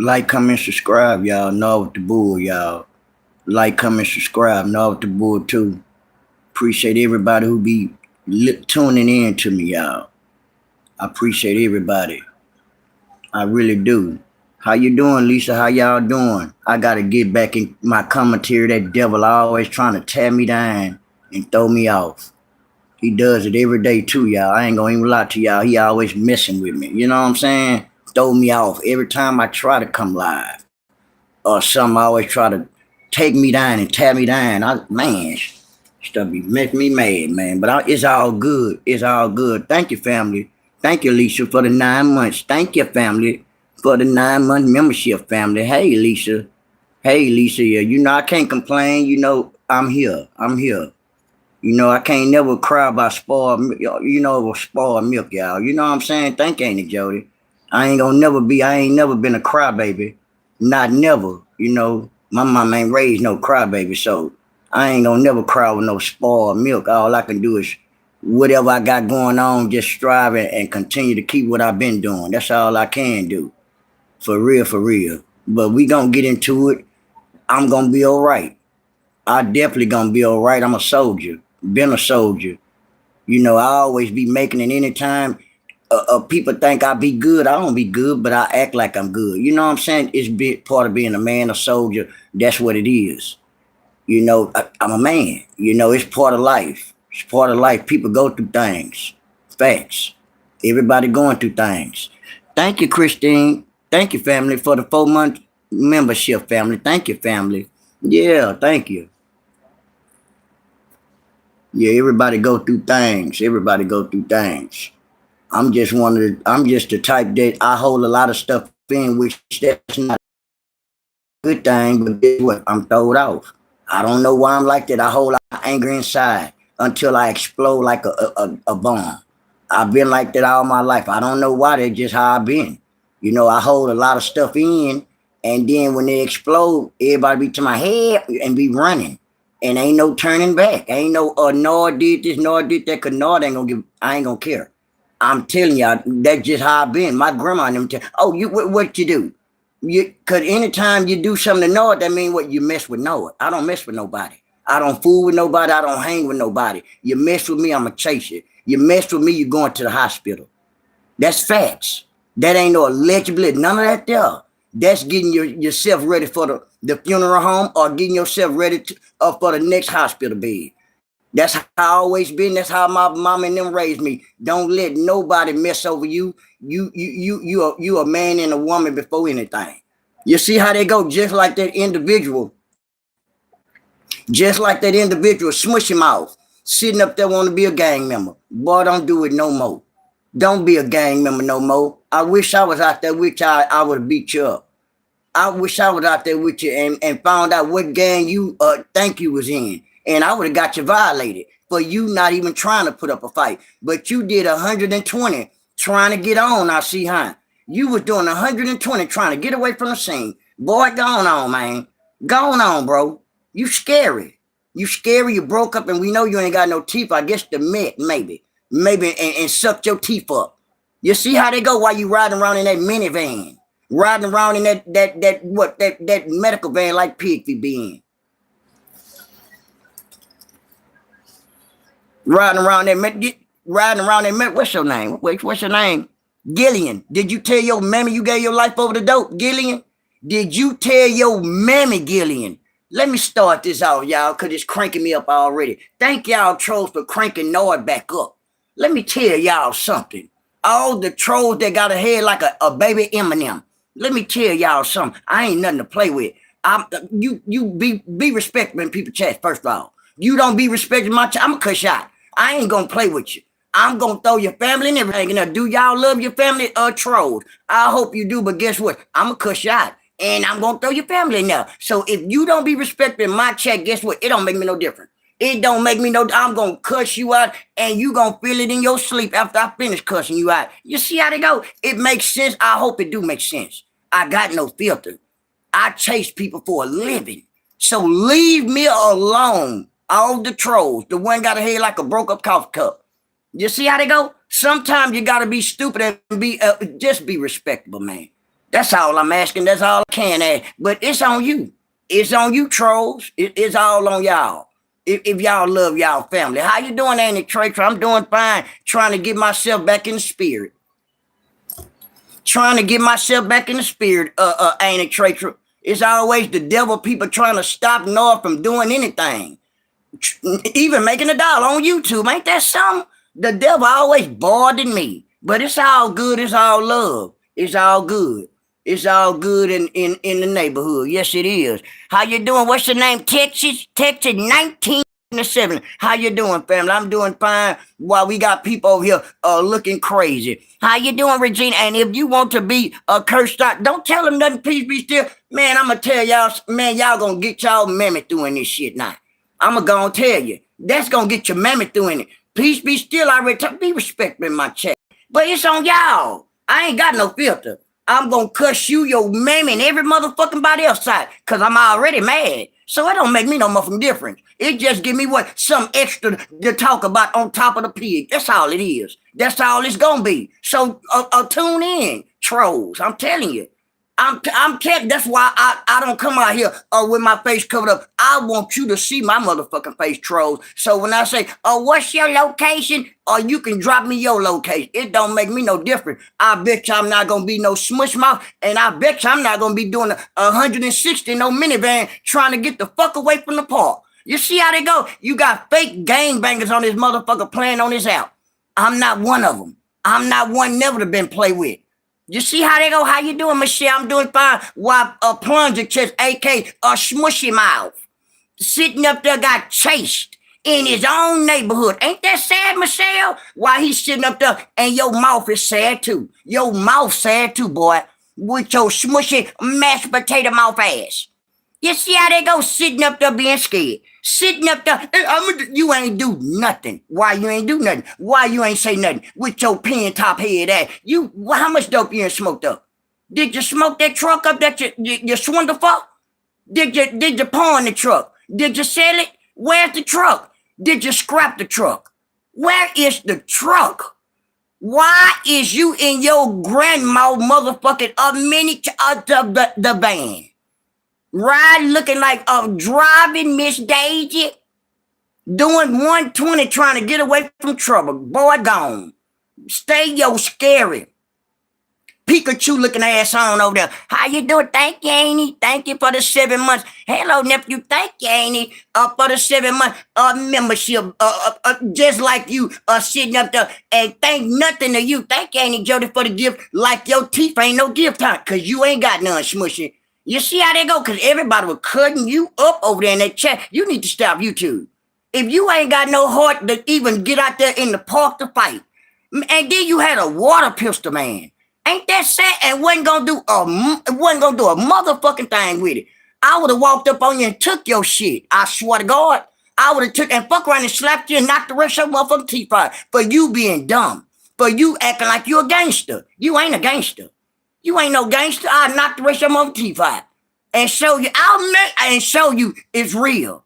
Like, comment, subscribe, y'all. Know with the bull, y'all. Like, comment, subscribe. Know with the bull too. Appreciate everybody who be tuning in to me, y'all. I appreciate everybody. I really do. How you doing, Lisa? How y'all doing? I gotta get back in my commentary. That devil always trying to tear me down and throw me off. He does it every day too, y'all. I ain't gonna even lie to y'all. He always messing with me. You know what I'm saying? Throw me off every time I try to come live. Or some always try to take me down and tear me down. Man, stuff be making me mad, man. But it's all good. It's all good. Thank you, family. Thank you, Lisa, for the 9 months. Thank you, family, for the 9 month membership, family. Hey, Lisa. Hey, Lisa. Yeah, I can't complain. I'm here. I'm here. I can't never cry about spoiled milk. Spoiled milk, y'all. You know what I'm saying? Thank you, ain't it, Jody? I ain't never been a crybaby. Not never. My mom ain't raised no crybaby, so I ain't gonna never cry with no spoiled milk. All I can do is whatever I got going on, just strive and continue to keep what I've been doing. That's all I can do. For real, for real. But we gonna get into it. I'm gonna be all right. I definitely gonna be all right. I'm a soldier. Been a soldier. I always be making it anytime people think I be good. I don't be good, but I act like I'm good. You know what I'm saying? It's part of being a man, a soldier. That's what it is. I'm a man. It's part of life. It's part of life. People go through things. Facts. Everybody going through things. Thank you, Christine. Thank you, family, for the 4 month membership, family. Thank you, family. Yeah, thank you. Yeah, everybody go through things. Everybody go through things. I'm just the type that I hold a lot of stuff in, which that's not a good thing, but guess what? I'm throwed off. I don't know why I'm like that. I hold a lot of anger inside until I explode like a bomb. I've been like that all my life. I don't know why. That's just how I've been. I hold a lot of stuff in, and then when they explode, everybody be to my head and be running. And ain't no turning back. Ain't no nor did this, nor did that, cause Nord ain't gonna give I ain't gonna care. I'm telling y'all, that's just how I've been. My grandma and them tell, oh, what you do? Cause anytime you do something to Nord, that mean what? You mess with Nord. I don't mess with nobody. I don't fool with nobody. I don't hang with nobody. You mess with me, I'ma chase you. You mess with me, you're going to the hospital. That's facts. That ain't no allegedly, none of that there. That's getting yourself ready for the funeral home or getting yourself ready for the next hospital bed. That's how I always been. That's how my mom and them raised me. Don't let nobody mess over you. You a man and a woman before anything. You see how they go, just like that individual, smush him off, sitting up there want to be a gang member. Boy, don't do it no more. Don't be a gang member no more. I wish I was out there with you. I would have beat you up. I wish I was out there with you and found out what gang you think you was in. And I would have got you violated for you not even trying to put up a fight. But you did 120 trying to get on, I see, huh? You was doing 120 trying to get away from the scene. Boy, go on, man. Go on, bro. You scary. You scary, you broke up, and we know you ain't got no teeth. I guess the met, maybe. Maybe, and sucked your teeth up. You see how they go while you riding around in that minivan? Riding around in that medical van like Pigfeet be in. What's your name? What's your name? Gillian. Did you tell your mammy you gave your life over the dope, Gillian? Did you tell your mammy, Gillian? Let me start this out, y'all, because it's cranking me up already. Thank y'all trolls for cranking Nord back up. Let me tell y'all something. All the trolls that got a head like a baby Eminem. Let me tell y'all something. I ain't nothing to play with. You be respectful in people's chat, first of all. You don't be respecting my chat, I'm gonna cuss you out. I ain't gonna play with you. I'm gonna throw your family and everything. Now, do y'all love your family or trolls? I hope you do, but guess what? I'm gonna cuss you out. And I'm gonna throw your family in there. So if you don't be respecting my chat, guess what? It don't make me no different. It don't make me no. I'm gonna cuss you out, and you gonna feel it in your sleep after I finish cussing you out. You see how they go? It makes sense. I hope it do make sense. I got no filter. I chase people for a living. So leave me alone. All the trolls, the one got a head like a broke up coffee cup. You see how they go? Sometimes you gotta be stupid and just be respectable, man. That's all I'm asking. That's all I can ask. But it's on you. It's on you, trolls. It's all on y'all. If y'all love y'all family. How you doing, Annie Tracer? I'm doing fine. Trying to get myself back in the spirit. Trying to get myself back in the spirit, Annie Tracer. It's always the devil people trying to stop Noah from doing anything. Even making a dollar on YouTube. Ain't that something? The devil always bothered me. But it's all good. It's all love. It's all good. It's all good in the neighborhood. Yes, it is. How you doing? What's your name? Texas 1907. How you doing, family? I'm doing fine while we got people over here looking crazy. How you doing, Regina? And if you want to be a cursed out, don't tell them nothing. Peace be still. Man, I'm going to tell y'all, man, y'all going to get y'all mammoth doing this shit now. I'm going to go and tell you. That's going to get your mammoth doing it. Peace be still. I already be respecting my chat. But it's on y'all. I ain't got no filter. I'm going to cuss you, your mammy, and every motherfucking body else side because I'm already mad. So it don't make me no motherfucking difference. It just give me what some extra to talk about on top of the pig. That's all it is. That's all it's going to be. So tune in, trolls. I'm telling you. I'm telling. That's why I don't come out here with my face covered up. I want you to see my motherfucking face, trolls. So when I say, what's your location? Or you can drop me your location. It don't make me no different. I bet you I'm not going to be no smush mouth. And I bet you I'm not going to be doing 160 no minivan trying to get the fuck away from the park. You see how they go? You got fake gangbangers on this motherfucker playing on this app. I'm not one of them. I'm not one never to been played with. You see how they go? How you doing, Michelle? I'm doing fine. While a plunger chest, AK, a smushy mouth, sitting up there got chased in his own neighborhood. Ain't that sad, Michelle? While he's sitting up there, and your mouth is sad too. Your mouth sad too, boy, with your smushy mashed potato mouth ass. You see how they go sitting up there being scared? Sitting up there, you ain't do nothing. Why you ain't do nothing? Why you ain't say nothing? With your pin top head ass. How much dope you ain't smoked up? Did you smoke that truck up that you swindle for? Did you pawn the truck? Did you sell it? Where's the truck? Did you scrap the truck? Where is the truck? Why is you in your grandma motherfucking the van? Ride looking like a driving Miss Daisy, doing 120 trying to get away from trouble. Boy, gone. Stay your scary Pikachu looking ass on over there. How you doing? Thank you, Annie. Thank you for the 7 months. Hello, nephew. Thank you, Annie, for the 7 months membership. Just like you sitting up there and thank nothing to you. Thank you, Annie Jody, for the gift. Like your teeth ain't no gift time because you ain't got none smushy. You see how they go? Because everybody was cutting you up over there in that chat. You need to stop YouTube. If you ain't got no heart to even get out there in the park to fight, and then you had a water pistol, man. Ain't that sad? And wasn't gonna do a motherfucking thing with it. I would have walked up on you and took your shit. I swear to God. I would have took and fuck around and slapped you and knocked the rest of your motherfucking teeth out for you being dumb. For you acting like you a gangster. You ain't a gangster. You ain't no gangster. I'll knock the rest of your teeth out and show you. I'll show you it's real.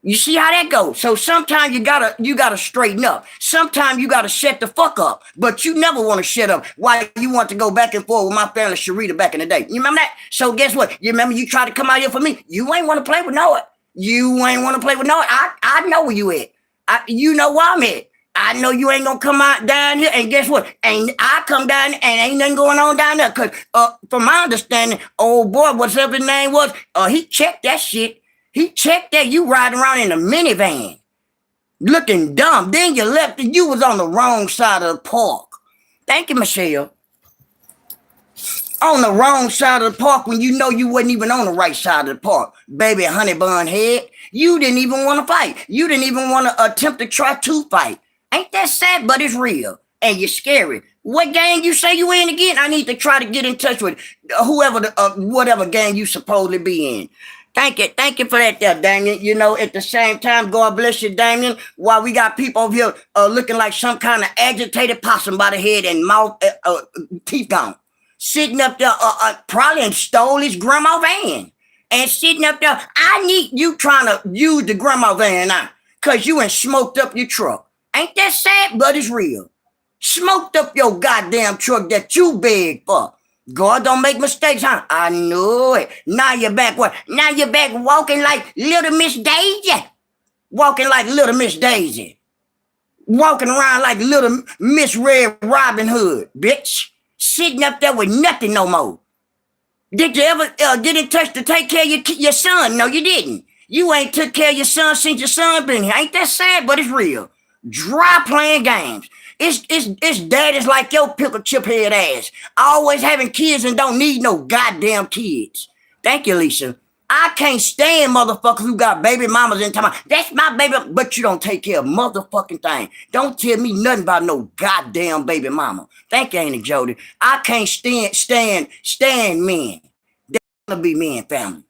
You see how that goes? So sometimes you gotta straighten up. Sometimes you gotta shut the fuck up. But you never want to shut up. Why you want to go back and forth with my family Sharita back in the day? You remember that? So guess what? You remember you tried to come out here for me? You ain't want to play with Noah. You ain't want to play with Noah. I know where you at. You know where I'm at. I know you ain't gonna come out down here, and guess what? And I come down and ain't nothing going on down there. Cause from my understanding, old boy, whatever his name was, he checked that shit. He checked that you riding around in a minivan, looking dumb. Then you left and you was on the wrong side of the park. Thank you, Michelle. On the wrong side of the park when you know you wasn't even on the right side of the park. Baby honey bun head, you didn't even want to fight. You didn't even want to attempt to try to fight. Ain't that sad, but it's real. And you're scary. What gang you say you in again? I need to try to get in touch with whoever, whatever gang you supposedly be in. Thank you for that there, Damien. You know, at the same time, God bless you, Damien, while we got people over here looking like some kind of agitated possum by the head and mouth, teeth gone. Sitting up there, probably stole his grandma van. And sitting up there, I need you trying to use the grandma van now because you ain't smoked up your truck. Ain't that sad? But it's real. Smoked up your goddamn truck that you begged for. God don't make mistakes, huh? I knew it. Now you're back what? Now you're back walking like little Miss Daisy. Walking like little Miss Daisy. Walking around like little Miss Red Robin Hood, bitch. Sitting up there with nothing no more. Did you ever get in touch to take care of your son? No, you didn't. You ain't took care of your son since your son been here. Ain't that sad? But it's real. Dry playing games. It's daddies like your pickle chip head ass. Always having kids and don't need no goddamn kids. Thank you, Lisa. I can't stand motherfuckers who got baby mamas in time. That's my baby, but you don't take care of motherfucking thing. Don't tell me nothing about no goddamn baby mama. Thank you, Auntie Jody. I can't stand men. They wanna be men, family.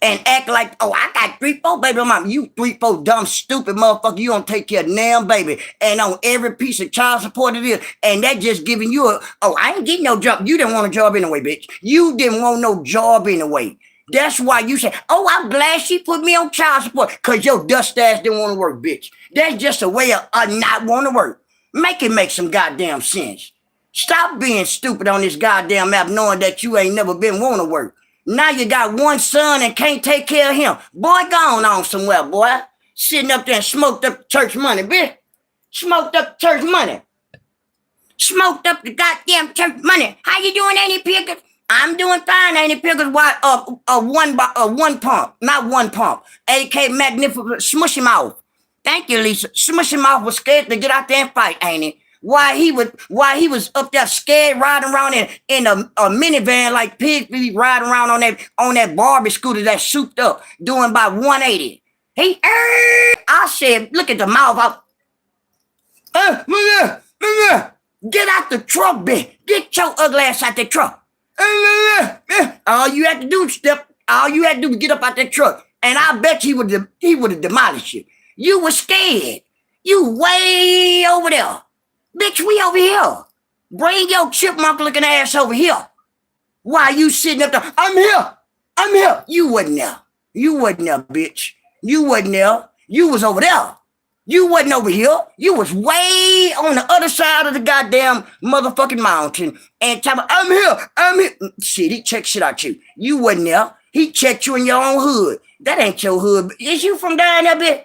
And act like, oh, I got 3-4 baby mama. You 3-4 dumb, stupid motherfucker. You don't take care of damn baby. And on every piece of child support it is. And that just giving you I ain't getting no job. You didn't want a job anyway, bitch. You didn't want no job anyway. That's why you say, oh, I'm glad she put me on child support. Because your dust ass didn't want to work, bitch. That's just a way of not want to work. Make it make some goddamn sense. Stop being stupid on this goddamn app knowing that you ain't never been want to work. Now you got one son and can't take care of him. Boy, gone on somewhere, boy. Sitting up there and smoked up church money, bitch. Smoked up church money. Smoked up the goddamn church money. How you doing, Annie Pickett? I'm doing fine, Annie Pickett. One pump, not one pump. AK Magnificent, smush him off. Thank you, Lisa. Smush him off was scared to get out there and fight, Annie. Why he was up there scared riding around in a minivan like Pigfeet riding around on that Barbie scooter that's souped up, doing about 180. I said, look at the mouth. Get out the truck, bitch. Get your ugly ass out the truck. All you had to do was get up out that truck. And I bet he would have demolished you. You were scared. You way over there. Bitch, we over here. Bring your chipmunk looking ass over here. Why you sitting up there? I'm here. You wasn't there. Bitch. You wasn't there. You was over there. You wasn't over here. You was way on the other side of the goddamn motherfucking mountain. And talking about, I'm here. Shit, he checked shit out you. You wasn't there. He checked you in your own hood. That ain't your hood. Is you from down there, bitch?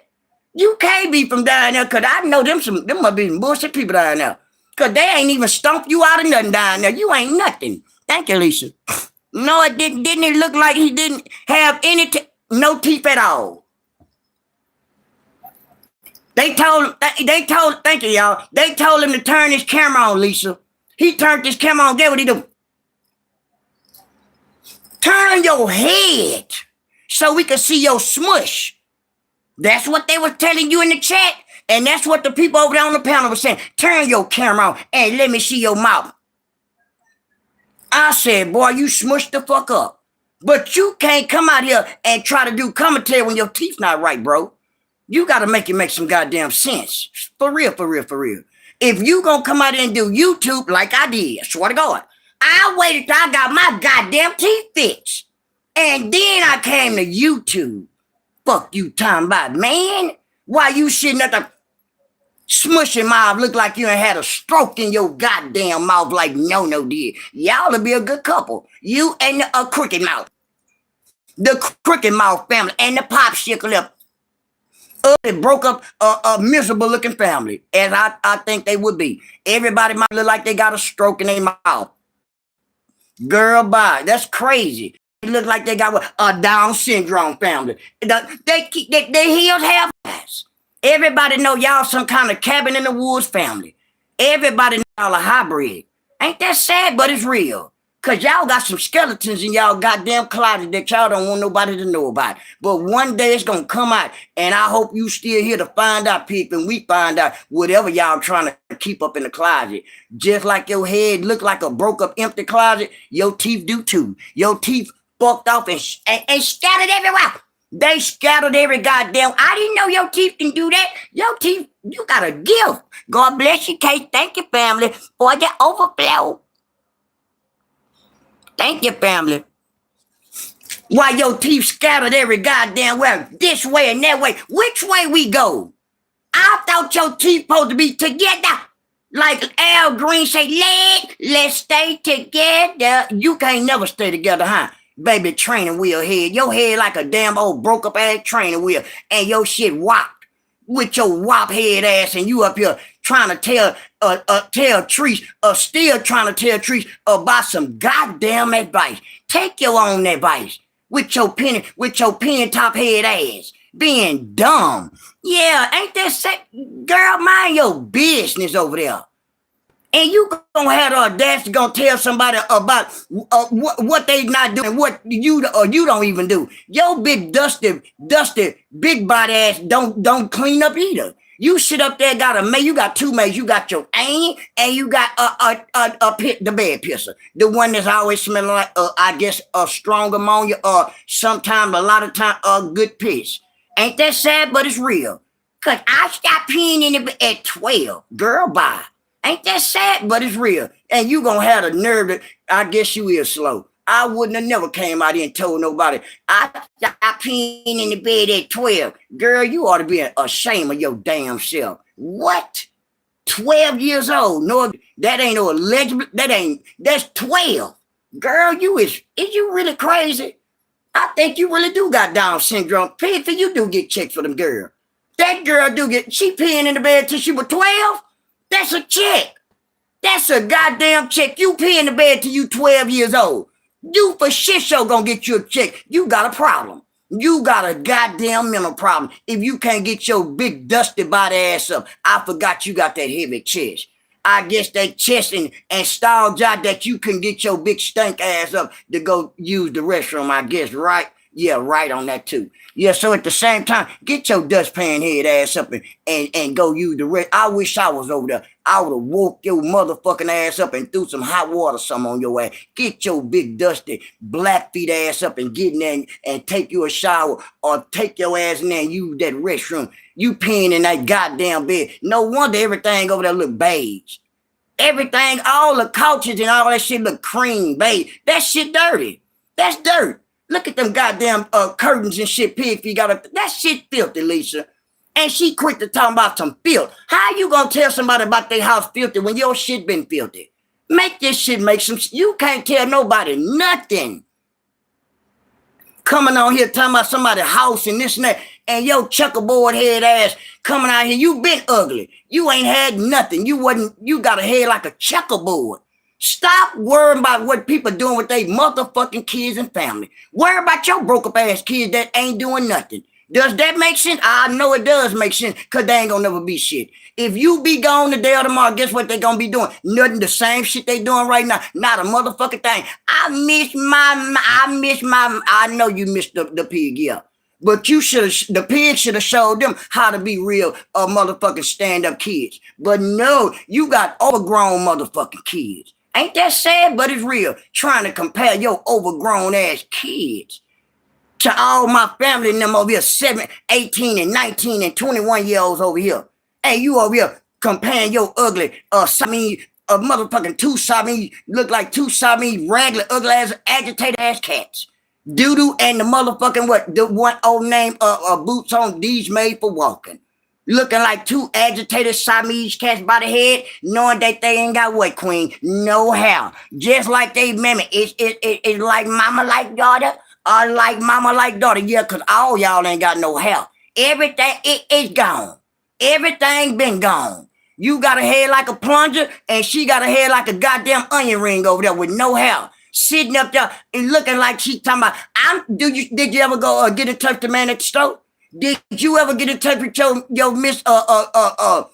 You can't be from down there, because I know them must be some bullshit people down there. Because they ain't even stomped you out of nothing down there. You ain't nothing. Thank you, Lisa. No, it didn't. Didn't it look like he didn't have no teeth at all? They told, thank you, y'all. They told him to turn his camera on, Lisa. He turned his camera on. Get what he do? Turn your head so we can see your smush. That's what they were telling you in the chat. And that's what the people over there on the panel were saying. Turn your camera on and let me see your mouth. I said, boy, you smushed the fuck up. But you can't come out here and try to do commentary when your teeth not right, bro. You got to make it make some goddamn sense. For real. If you gonna come out here and do YouTube like I did, I swear to God, I waited till I got my goddamn teeth fixed. And then I came to YouTube. Fuck you talking about, man. Why you sitting at the smushing mouth look like you ain't had a stroke in your goddamn mouth like No did. Y'all will be a good couple. You and a crooked mouth. The crooked mouth family and the popsicle up. It broke up a miserable looking family, as I think they would be. Everybody might look like they got a stroke in their mouth. Girl, bye. That's crazy. It look like they got a Down syndrome family. They healed half ass. Everybody know y'all some kind of cabin in the woods family. Everybody know y'all a hybrid. Ain't that sad, but it's real. Because y'all got some skeletons in y'all goddamn closet that y'all don't want nobody to know about. But one day it's going to come out. And I hope you still here to find out, people. And we find out whatever y'all trying to keep up in the closet. Just like your head look like a broke up empty closet, your teeth do too. Your teeth fucked off and scattered everywhere. They scattered every goddamn. I didn't know your teeth can do that. Your teeth, you got a gift. God bless you, Kate. Thank you, family, for the overflow. Thank you, family. Why your teeth scattered every goddamn way, this way and that way. Which way we go? I thought your teeth supposed to be together. Like Al Green say, let's stay together. You can't never stay together, huh? Baby, training wheel head. Your head like a damn old broke up ass training wheel. And your shit whopped with your whop head ass. And you up here trying to tell Trees, still trying to tell Trees about some goddamn advice. Take your own advice with your pen top head ass. Being dumb. Yeah, ain't that sick? Girl, mind your business over there. And you gonna have the audacity gonna tell somebody about what they not doing, what you don't even do. Your big dusty, big body ass don't clean up either. You sit up there, you got two maids. You got your aim and you got the bed pisser. The one that's always smelling like, I guess, a strong ammonia or sometimes, a lot of time, good piss. Ain't that sad, but it's real. Cause I stopped peeing in it at 12. Girl, bye. Ain't that sad, but it's real. And you gonna have the nerve that, I guess you is slow. I wouldn't have never came out here and told nobody, I peeing in the bed at 12. Girl, you ought to be ashamed of your damn self. What? 12 years old? No, that ain't no illegible, that's 12. Girl, is you really crazy? I think you really do got Down syndrome. Pigfeet, you do get checked for them, girl. That girl she peeing in the bed till she was 12? That's a check. That's a goddamn check. You pee in the bed till you 12 years old. You for shit show gonna get you a check. You got a problem. You got a goddamn mental problem if you can't get your big dusty body ass up. I forgot you got that heavy chest. I guess that chest and style job that you can get your big stank ass up to go use the restroom, I guess, right? Yeah, right on that too. Yeah, so at the same time, get your dustpan head ass up and go use the rest. I wish I was over there. I would have woke your motherfucking ass up and threw some hot water some on your ass. Get your big dusty black feet ass up and get in there and take you a shower or take your ass in there and use that restroom. You peeing in that goddamn bed. No wonder everything over there look beige. Everything, all the couches and all that shit look cream beige. That shit dirty. That's dirt. Look at them goddamn curtains and shit, Pigfeet got up. That shit filthy, Lisa. And she quick to talk about some filth. How you gonna tell somebody about their house filthy when your shit been filthy? Make this shit make some. You can't tell nobody nothing. Coming on here talking about somebody's house and this and that, and your checkerboard head ass coming out here. You been ugly. You ain't had nothing. You got a head like a checkerboard. Stop worrying about what people doing with their motherfucking kids and family. Worry about your broke up ass kids that ain't doing nothing. Does that make sense? I know it does make sense, because they ain't gonna never be shit. If you be gone today or tomorrow, guess what they gonna be doing? Nothing, the same shit they doing right now. Not a motherfucking thing. I know you missed the pig, yeah. But the pig should have showed them how to be real motherfucking stand-up kids. But no, you got overgrown motherfucking kids. Ain't that sad? But it's real. Trying to compare your overgrown ass kids to all my family and them over here, 7, 18, and 19, and 21 year olds over here. And you over here comparing your ugly, motherfucking two Siamese, look like two Siamese, ragged, ugly ass, agitated ass cats. Doodoo and the motherfucking the one old name boots on these made for walking. Looking like two agitated Siamese cats by the head, knowing that they ain't got what, queen? No hair. Just like they mammy. It's like mama like daughter, or like mama like daughter. Yeah, because all y'all ain't got no hair. Everything, it's gone. Everything been gone. You got a head like a plunger, and she got a head like a goddamn onion ring over there with no hair. Sitting up there and looking like she talking about, did you ever go get in touch with the man at the store? Did you ever get in touch with your miss your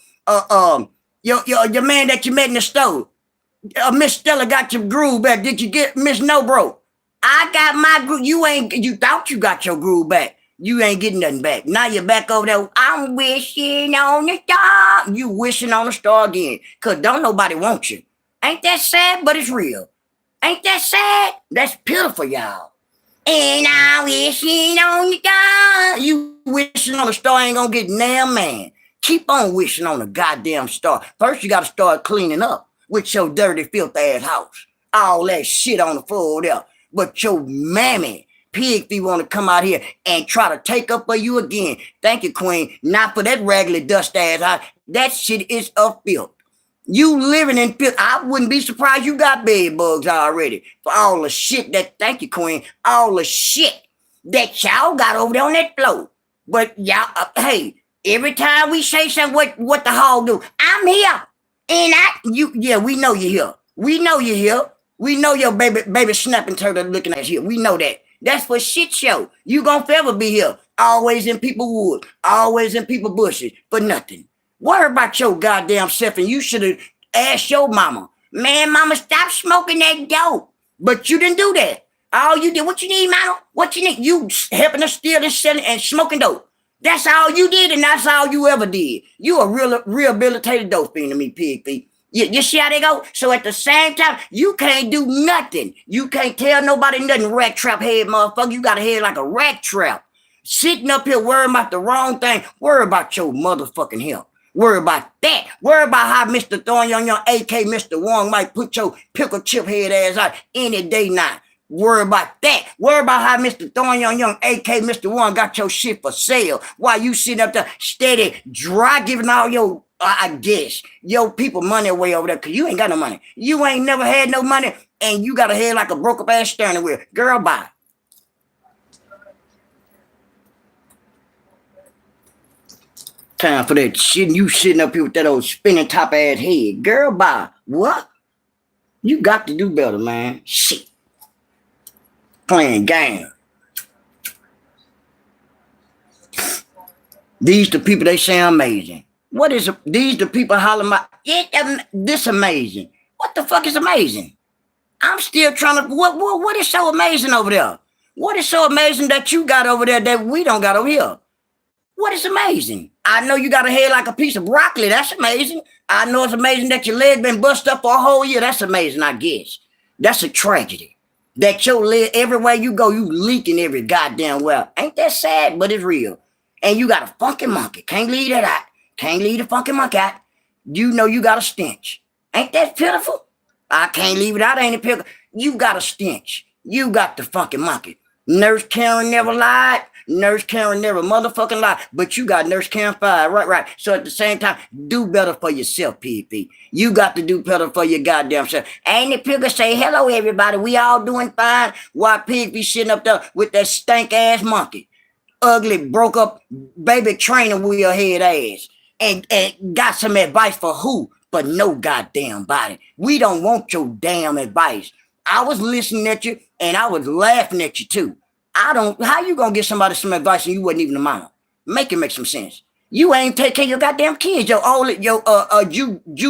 man that you met in the store? Miss Stella got your groove back. Did you get Miss No Bro? I got my groove. You thought you got your groove back. You ain't getting nothing back. Now you're back over there. I'm wishing on the star. You wishing on the star again. Cause don't nobody want you. Ain't that sad? But it's real. Ain't that sad? That's pitiful, y'all. And I wishing on the star. You wishing on the star ain't gonna get damn man. Keep on wishing on the goddamn star. First, you gotta start cleaning up with your dirty, filthy ass house. All that shit on the floor there. But your mammy, Pigfeet, want to come out here and try to take up for you again. Thank you, queen. Not for that raggedy dust ass house. That shit is a filth. You living in Pittsburgh. I wouldn't be surprised you got bed bugs already for all the shit that, thank you, Queen, all the shit that y'all got over there on that floor. But y'all, hey, every time we say something, what the hog do? I'm here. And yeah, we know you're here. We know you're here. We know your baby snapping turtle looking at you. We know that. That's for shit show. You gonna forever be here. Always in people wood. Always in people bushes. For nothing. Worry about your goddamn self, and you should have asked your mama. Man, mama, stop smoking that dope. But you didn't do that. All you did, what you need, mama? What you need? You helping us steal and selling and smoking dope. That's all you did, and that's all you ever did. You a rehabilitated dope fiend to me, Pigfeet. You see how they go? So at the same time, you can't do nothing. You can't tell nobody nothing, rat trap head motherfucker. You got a head like a rat trap. Sitting up here worrying about the wrong thing. Worry about your motherfucking health. Worry about that. Worry about how Mr. Thorn Young AK Mr. Wong might put your pickle chip head ass out any day now. Worry about that. Worry about how Mr. Thorn Young AK Mr. Wong got your shit for sale while you sitting up there steady dry giving all your I guess your people money away over there because you ain't got no money. You ain't never had no money and you got a head like a broke up ass steering wheel. Girl, bye. Time for that shit. You sitting up here with that old spinning top ass head. Girl, bye. What? You got to do better, man. Shit. Playing game. These the people they say amazing. What is these the people hollering about this amazing? What the fuck is amazing? I'm still trying to what is so amazing over there? What is so amazing that you got over there that we don't got over here? What is amazing? I know you got a head like a piece of broccoli. That's amazing. I know it's amazing that your leg been bust up for a whole year. That's amazing, I guess. That's a tragedy. That your leg, everywhere you go, you leaking every goddamn well. Ain't that sad? But it's real. And you got a funky monkey. Can't leave that out. Can't leave the funky monkey out. You know you got a stench. Ain't that pitiful? I can't leave it out. Ain't it pitiful? You got a stench. You got the funky monkey. Nurse Karen never lied. Nurse Karen never motherfucking lied. But you got Nurse Karen fired. Right. So at the same time, do better for yourself, PP. You got to do better for your goddamn self. Ain't it Pigger say, hello, everybody. We all doing fine. Why Pig be sitting up there with that stank ass monkey? Ugly, broke up baby training wheel head ass. And got some advice for who? But no goddamn body. We don't want your damn advice. I was listening at you and I was laughing at you too. How you gonna give somebody some advice and you wasn't even a mama? Make it make some sense. You ain't take care of your goddamn kids. You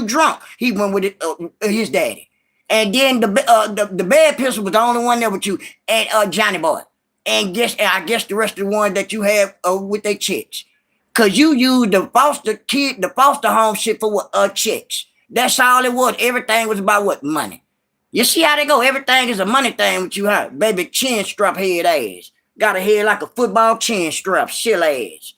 drunk. He went with his daddy. And then the bad pistol was the only one there with you and Johnny Boy. And I guess the rest of the ones that you have with their chicks. Cause you used the foster home shit for what chicks. That's all it was. Everything was about what? Money. You see how they go? Everything is a money thing with you, huh? Baby chin strap head ass. Got a head like a football chin strap, shill ass.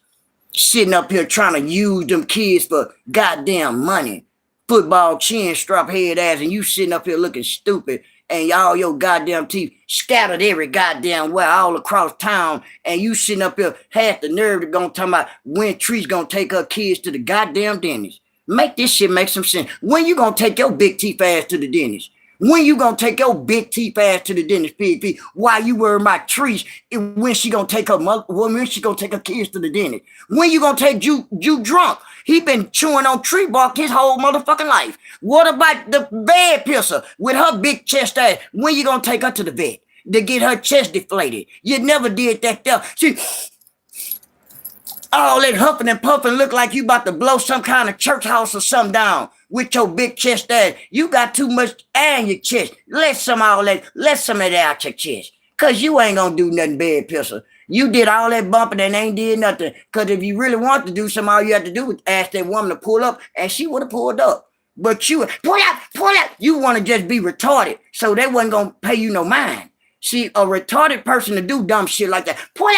Sitting up here trying to use them kids for goddamn money. Football chin strap head ass, and you sitting up here looking stupid, and all your goddamn teeth scattered every goddamn way all across town, and you sitting up here had the nerve to go talk about when Tree's gonna take her kids to the goddamn dentist. Make this shit make some sense. When you gonna take your big teeth ass to the dentist? When you gonna take your big teeth ass to the dentist, Pig? Why you worry about Trees? When she gonna take her when she gonna take her kids to the dentist? When you gonna take you drunk? He been chewing on tree bark his whole motherfucking life. What about the bad pisser with her big chest ass? When you gonna take her to the vet to get her chest deflated? You never did that there. See, all that huffing and puffing look like you about to blow some kind of church house or something down with your big chest ass. You got too much air in your chest. Let some of that out your chest. Cause you ain't gonna do nothing bad, pisser. You did all that bumping and ain't did nothing. Cause if you really want to do something, all you have to do is ask that woman to pull up and she would have pulled up. But you pull out. You want to just be retarded. So they wasn't gonna pay you no mind. See, a retarded person to do dumb shit like that. Pull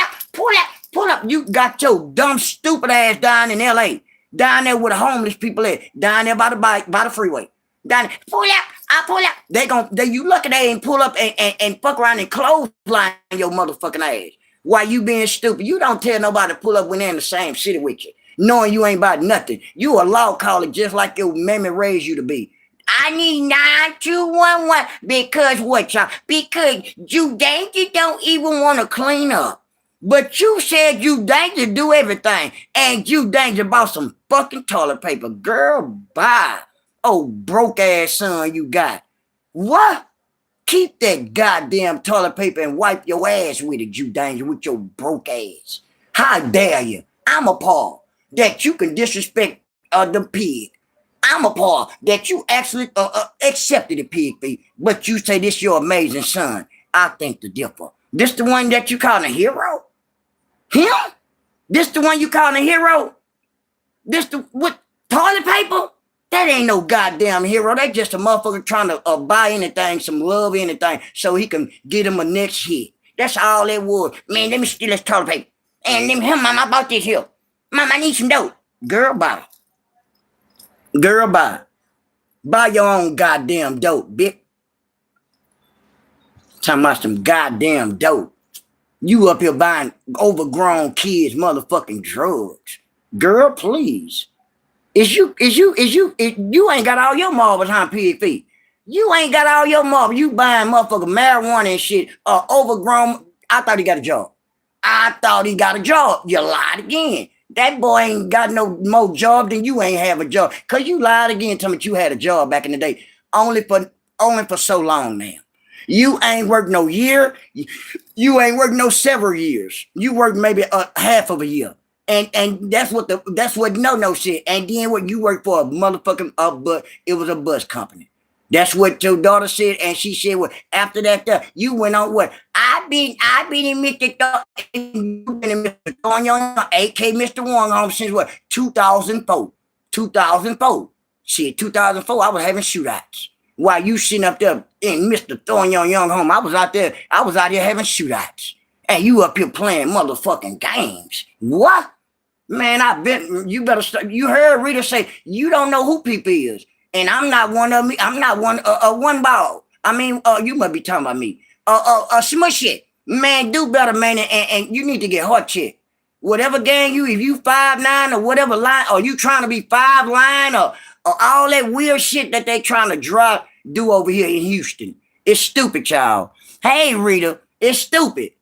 up. You got your dumb, stupid ass down in LA. Down there where the homeless people at. Down there by the freeway. Down there. Pull out. You lucky they ain't pull up and fuck around and clothesline your motherfucking ass. Why you being stupid? You don't tell nobody to pull up when they're in the same city with you. knowing you ain't about nothing. You a law caller just like your mammy raised you to be. I need 9211 because what, y'all? Because you danger don't even want to clean up. But you said you danger do everything, and you danger bought some fucking toilet paper. Girl, bye. Oh, broke ass son you got. What? Keep that goddamn toilet paper and wipe your ass with it, you danger, with your broke ass. How dare you? I'm appalled that you can disrespect the pig. I'm appalled that you actually accepted the pig feet, but you say this your amazing son. I think the differ. This the one that you calling a hero? Him? This the one you calling a hero? This the what toilet paper? That ain't no goddamn hero. That just a motherfucker trying to buy anything, some love, anything, so he can get him a next hit. That's all it was. Man, let me steal this toilet paper. And let me, mama, I bought this here. Mama, I need some dope. Girl, buy. Girl, buy. Buy your own goddamn dope, bitch. Talking about some goddamn dope. You up here buying overgrown kids motherfucking drugs. Girl, please. You ain't got all your marbles on Pigfeet. You ain't got all your marbles. You buying motherfucking marijuana and shit. Overgrown. I thought he got a job. You lied again. That boy ain't got no more job than you ain't have a job. Cause you lied again telling me you had a job back in the day. Only for so long now. You ain't worked no year. You ain't worked no several years. You worked maybe a half of a year. And that's what no shit. And then what you work for a motherfucking but it was a bus company. That's what your daughter said, and she said what after that you went on what? I've been in Mr. Thorn, aka Mr. Wong home since what 2004. 2004. Shit, 2004, I was having shootouts. While you sitting up there in Mr. Thorn Young home, I was out here having shootouts. And you up here playing motherfucking games. What? Man, I bet you better start. You heard Rita say you don't know who people is, and I'm not one of me. I'm not one ball. I mean, you must be talking about me. Smush it, man. Do better, man, and you need to get hot check. Whatever gang you, if you 5'9" or whatever line, or you trying to be 5 line or all that weird shit that they trying to do over here in Houston, it's stupid, y'all. Hey, Rita, it's stupid.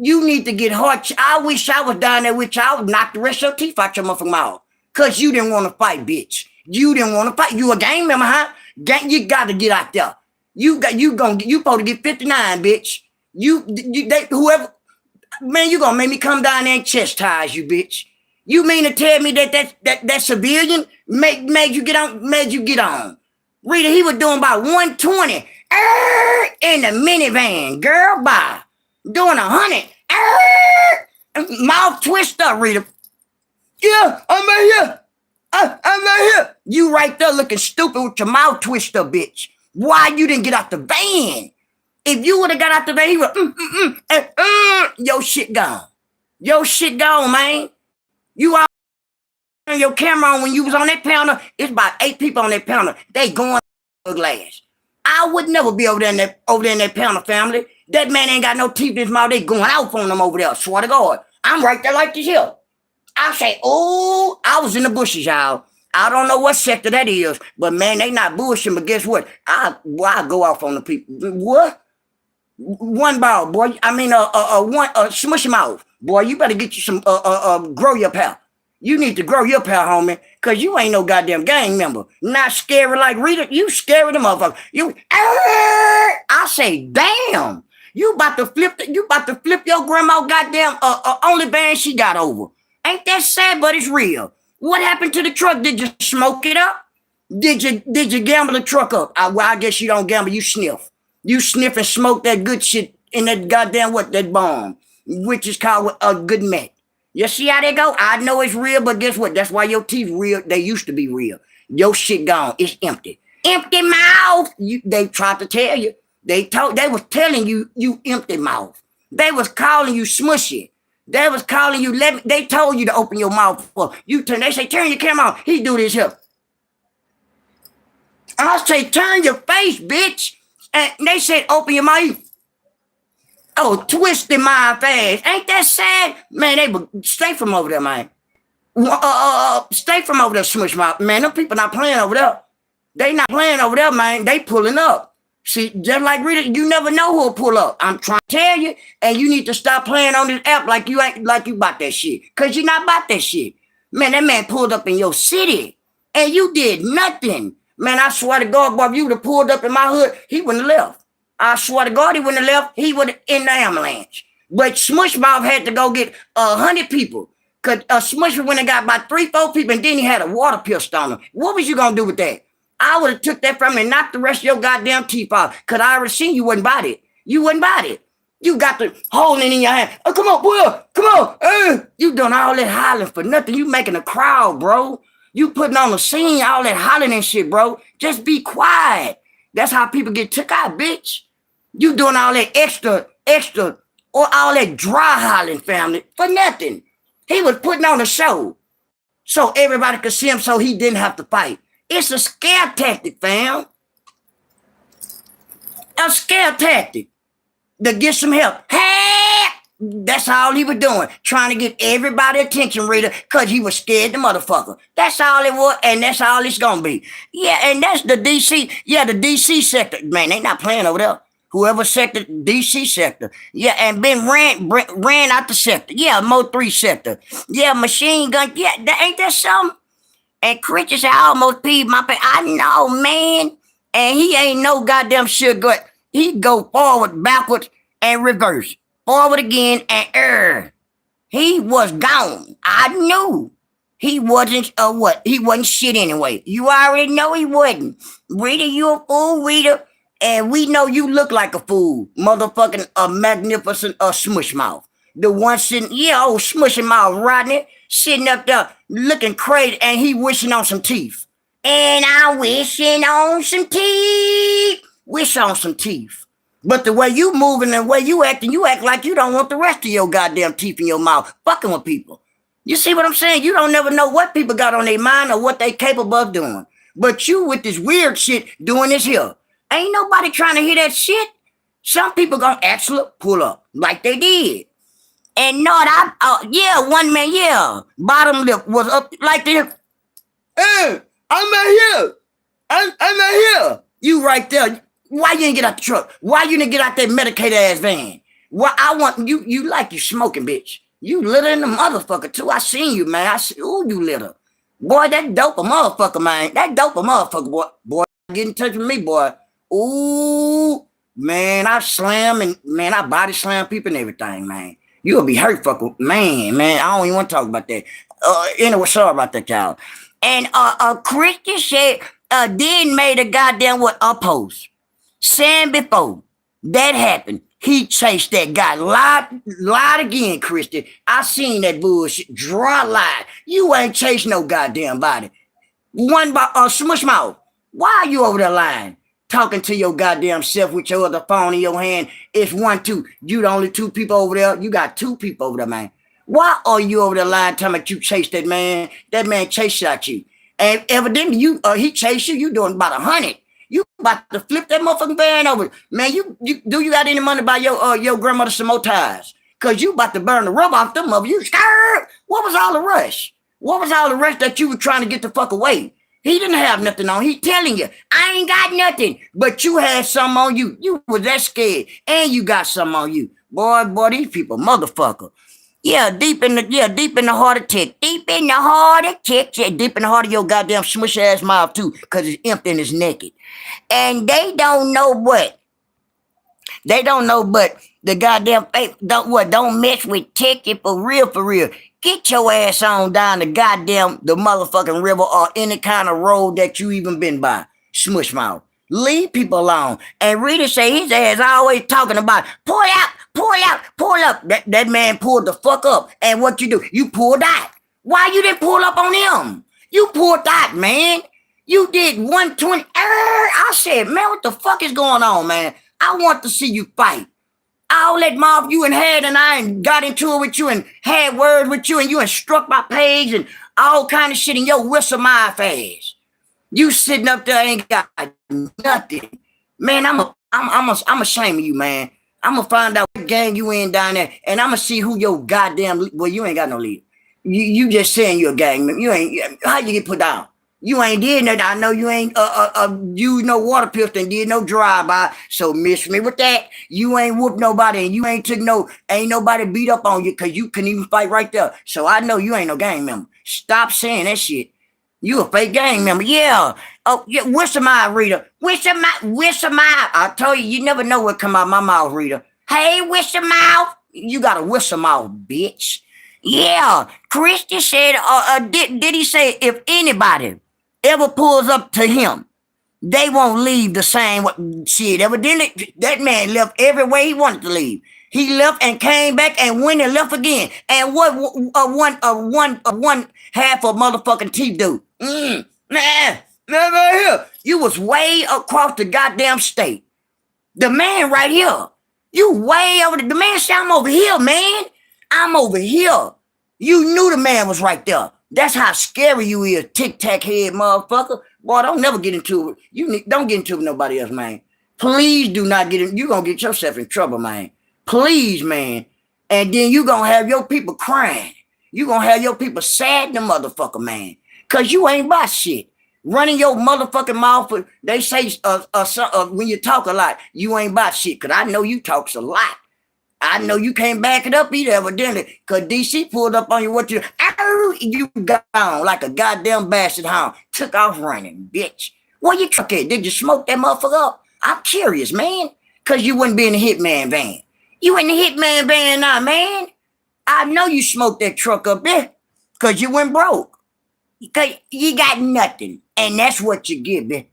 You need to get hard. I wish I was down there with you. I would knock the rest of your teeth out your motherfucking mouth. Cause you didn't want to fight, bitch. You didn't want to fight. You a gang member, huh? You got to get out there. You supposed to get 59, bitch. Whoever, man, you gonna make me come down there and chastise you, bitch. You mean to tell me that civilian made you get on? Rita, he was doing about 120 in the minivan. Girl, bye. Doing 100. Mouth twist up, Rita. Yeah, I'm right here. I'm right here. You right there looking stupid with your mouth twist up, bitch. Why you didn't get out the van? If you would have got out the van, he would, your shit gone. Your shit gone, man. You all on your camera on when you was on that pounder. It's about 8 people on that pounder. They going glass. I would never be over there in that pounder family. That man ain't got no teeth in his mouth. They going out on them over there. Swear to God. I'm right there like this here. I say, oh, I was in the bushes, y'all. I don't know what sector that is, but man, they not bullshitting. But guess what? I go off on the people. What? One ball, boy. I mean, smush your mouth, boy. You better get you some, grow your pal. You need to grow your pal, homie, cause you ain't no goddamn gang member. Not scary like Rita. You scary the motherfucker. I say, damn. You about to flip your grandma goddamn only band she got over. Ain't that sad, but it's real. What happened to the truck? Did you smoke it up? Did you gamble the truck up? Well, I guess you don't gamble, you sniff. You sniff and smoke that good shit in that goddamn that bomb, which is called a good meth. You see how they go? I know it's real, but guess what? That's why your teeth real. They used to be real. Your shit gone. It's empty. Empty mouth. They tried to tell you. They was telling you empty mouth. They was calling you smushy. They was calling you, they told you to open your mouth for you turn. They say, turn your camera on. He do this here. I say, turn your face, bitch. And they said, open your mouth. Oh, twisted my face. Ain't that sad? Man, they would stay from over there, man. Stay from over there, Smush Mouth. Man, them people not playing over there. They not playing over there, man. They pulling up. See, just like Rita, you never know who'll pull up. I'm trying to tell you, and you need to stop playing on this app like you ain't like you about that shit. Cause you're not about that shit. Man, that man pulled up in your city, and you did nothing. Man, I swear to God, boy, if you would have pulled up in my hood, he wouldn't have left. I swear to God, he wouldn't have left. He would have in the ambulance. But Smushmouth had to go get 100 people. Cause Smush went and got about 3-4 people, and then he had a water pistol on him. What was you gonna do with that? I would have took that from him and knocked the rest of your goddamn teeth out. Cause I already seen you wasn't about it. You wasn't about it. You got the holding in your hand. Oh, come on, boy. Come on. You doing all that hollering for nothing. You making a crowd, bro. You putting on the scene, all that hollering and shit, bro. Just be quiet. That's how people get took out, bitch. You doing all that extra, or all that dry hollering, family, for nothing. He was putting on a show so everybody could see him so he didn't have to fight. It's a scare tactic, fam. A scare tactic to get some help. Hey! That's all he was doing, trying to get everybody attention, Rita, because he was scared the motherfucker. That's all it was, and that's all it's going to be. Yeah, and that's the DC. Yeah, the DC sector. Man, they not playing over there. Whoever sector, DC sector. Yeah, and Ben ran out the sector. Yeah, Mo 3 sector. Yeah, machine gun. Yeah, ain't that something? And Christian said, I almost peed my pants. I know, man. And he ain't no goddamn sugar. He go forward, backwards, and reverse. Forward again, and he was gone. I knew. He wasn't what? He wasn't shit anyway. You already know he wasn't. Rita, you a fool, Rita. And we know you look like a fool. Motherfucking a magnificent smush mouth. The one sitting, yeah, old smushing mouth Rodney, sitting up there looking crazy, and he wishing on some teeth. And I wishing on some teeth. Wish on some teeth. But the way you moving and the way you acting, you act like you don't want the rest of your goddamn teeth in your mouth fucking with people. You see what I'm saying? You don't never know what people got on their mind or what they capable of doing. But you with this weird shit doing this here. Ain't nobody trying to hear that shit. Some people gonna actually pull up like they did. And not yeah, one man, yeah. Bottom lip was up like this. Hey, I'm right here. I'm right here. You right there. Why you didn't get out the truck? Why you didn't get out that medicated ass van? Well, I want you like you smoking, bitch. You litter in the motherfucker too. I seen you, man. I see, ooh, you litter. Boy, that dope a motherfucker, man. That dope a motherfucker, boy. Boy, get in touch with me, boy. Ooh, man, I slam and man, I body slam people and everything, man. You'll be hurt, fucker. Man, I don't even want to talk about that. Anyway, sorry about that, y'all. And Christian said, did made a goddamn a post. Saying before that happened, he chased that guy. Lied again, Christian. I seen that bullshit. Dry lie. You ain't chasing no goddamn body. One by smush mouth. Why are you over there lying? Talking to your goddamn self with your other phone in your hand. It's 1, 2. You the only 2 people over there. You got 2 people over there, man. Why are you over there lying, talking about you chased that man? That man chased at you. And evidently he chased you. You doing about 100. You about to flip that motherfucking van over. Man, you got any money to buy your grandmother some more tires? Cause you about to burn the rubber off them mother. You scared? What was all the rush? What was all the rush that you were trying to get the fuck away? He didn't have nothing on. He telling you, I ain't got nothing. But you had something on you. You was that scared. And you got something on you. Boy, these people, motherfucker. Yeah, deep in the heart of Tech. Deep in the heart of Tech. Yeah, deep in the heart of your goddamn smush ass mouth too. Cause it's empty and it's naked. And they don't know what. They don't know but the goddamn don't mess with Tech for real. Get your ass on down the motherfucking river or any kind of road that you even been by. Smush mouth. Leave people alone. And Rita say his ass always talking about pull up. That man pulled the fuck up. And what you do? You pulled out. Why you didn't pull up on him? You pulled out, man. You did 120. I said, man, what the fuck is going on, man? I want to see you fight. All that mouth you and had and I and got into it with you and had words with you and you and struck my page and all kind of shit in your whistle my face. You sitting up there ain't got nothing. Man, I'm ashamed of you, man. I'm gonna find out what gang you in down there and I'm gonna see who your goddamn, well, you ain't got no leader. You just saying you're a gang member. You ain't. How you get put down? You ain't did nothing. I know you ain't used no water pistol and did no drive-by. So miss me with that. You ain't whooped nobody and you ain't took no, ain't nobody beat up on you because you couldn't even fight right there. So I know you ain't no gang member. Stop saying that shit. You a fake gang member. Yeah. Oh, yeah. Whistle my Rita. Whistle my. I told you, you never know what come out my mouth, Rita. Hey, whistle mouth. You got a whistle mouth, bitch. Yeah. Christy said, did he say if anybody ever pulls up to him, they won't leave the same shit. Evidently, that man left every way he wanted to leave. He left and came back and went and left again. And what one half of motherfucking teeth do? Man, right here. You was way across the goddamn state. The man right here. You way over the man said, I'm over here, man. I'm over here. You knew the man was right there. That's how scary you is, tic-tac head motherfucker. Boy, don't never get into it. Don't get into it with nobody else, man. Please do not get in. You're going to get yourself in trouble, man. Please, man. And then you're going to have your people crying. You're going to have your people sad the motherfucker, man. Because you ain't about shit. Running your motherfucking mouth. They say when you talk a lot, you ain't about shit. Because I know you talks a lot. I know you can't back it up either, evidently, because DC pulled up on you. You gone like a goddamn bastard hound. Took off running, bitch. Where you truck at? Did you smoke that motherfucker up? I'm curious, man, because you wouldn't be in the hitman van. You in the hitman van now, man. I know you smoked that truck up there because you went broke. Because you got nothing, and that's what you get, bitch.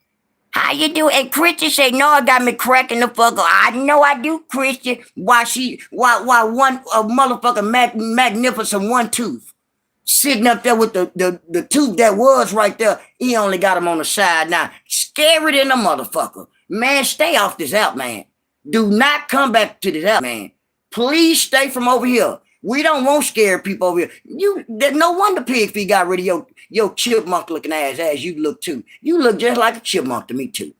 How you do? And Christian said, no, I got me cracking the fuck up. I know I do, Christian. Why one motherfucking magnificent one tooth sitting up there with the tooth that was right there. He only got him on the side now. Scary than a motherfucker. Man, stay off this app, man. Do not come back to this app, man. Please stay from over here. We don't want scared people over here. There's no wonder Pigfeet got rid of your chipmunk looking ass you look too. You look just like a chipmunk to me too.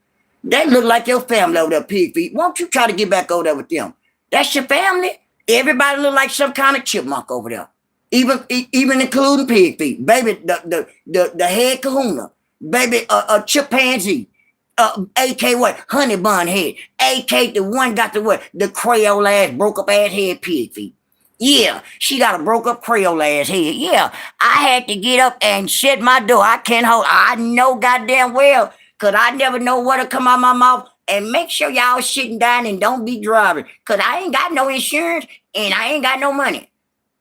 They look like your family over there, Pigfeet. Won't you try to get back over there with them? That's your family. Everybody look like some kind of chipmunk over there. Even including Pigfeet. Baby, the head kahuna. Baby, a chimpanzee. AK what? Honey bun head. AK the one got the Creole ass, broke up ass head Pigfeet. Yeah, she got a broke up Creole ass head. Yeah, I had to get up and shut my door. I can't hold. I know goddamn well, because I never know what'll come out my mouth. And make sure y'all sitting down and don't be driving, because I ain't got no insurance and I ain't got no money.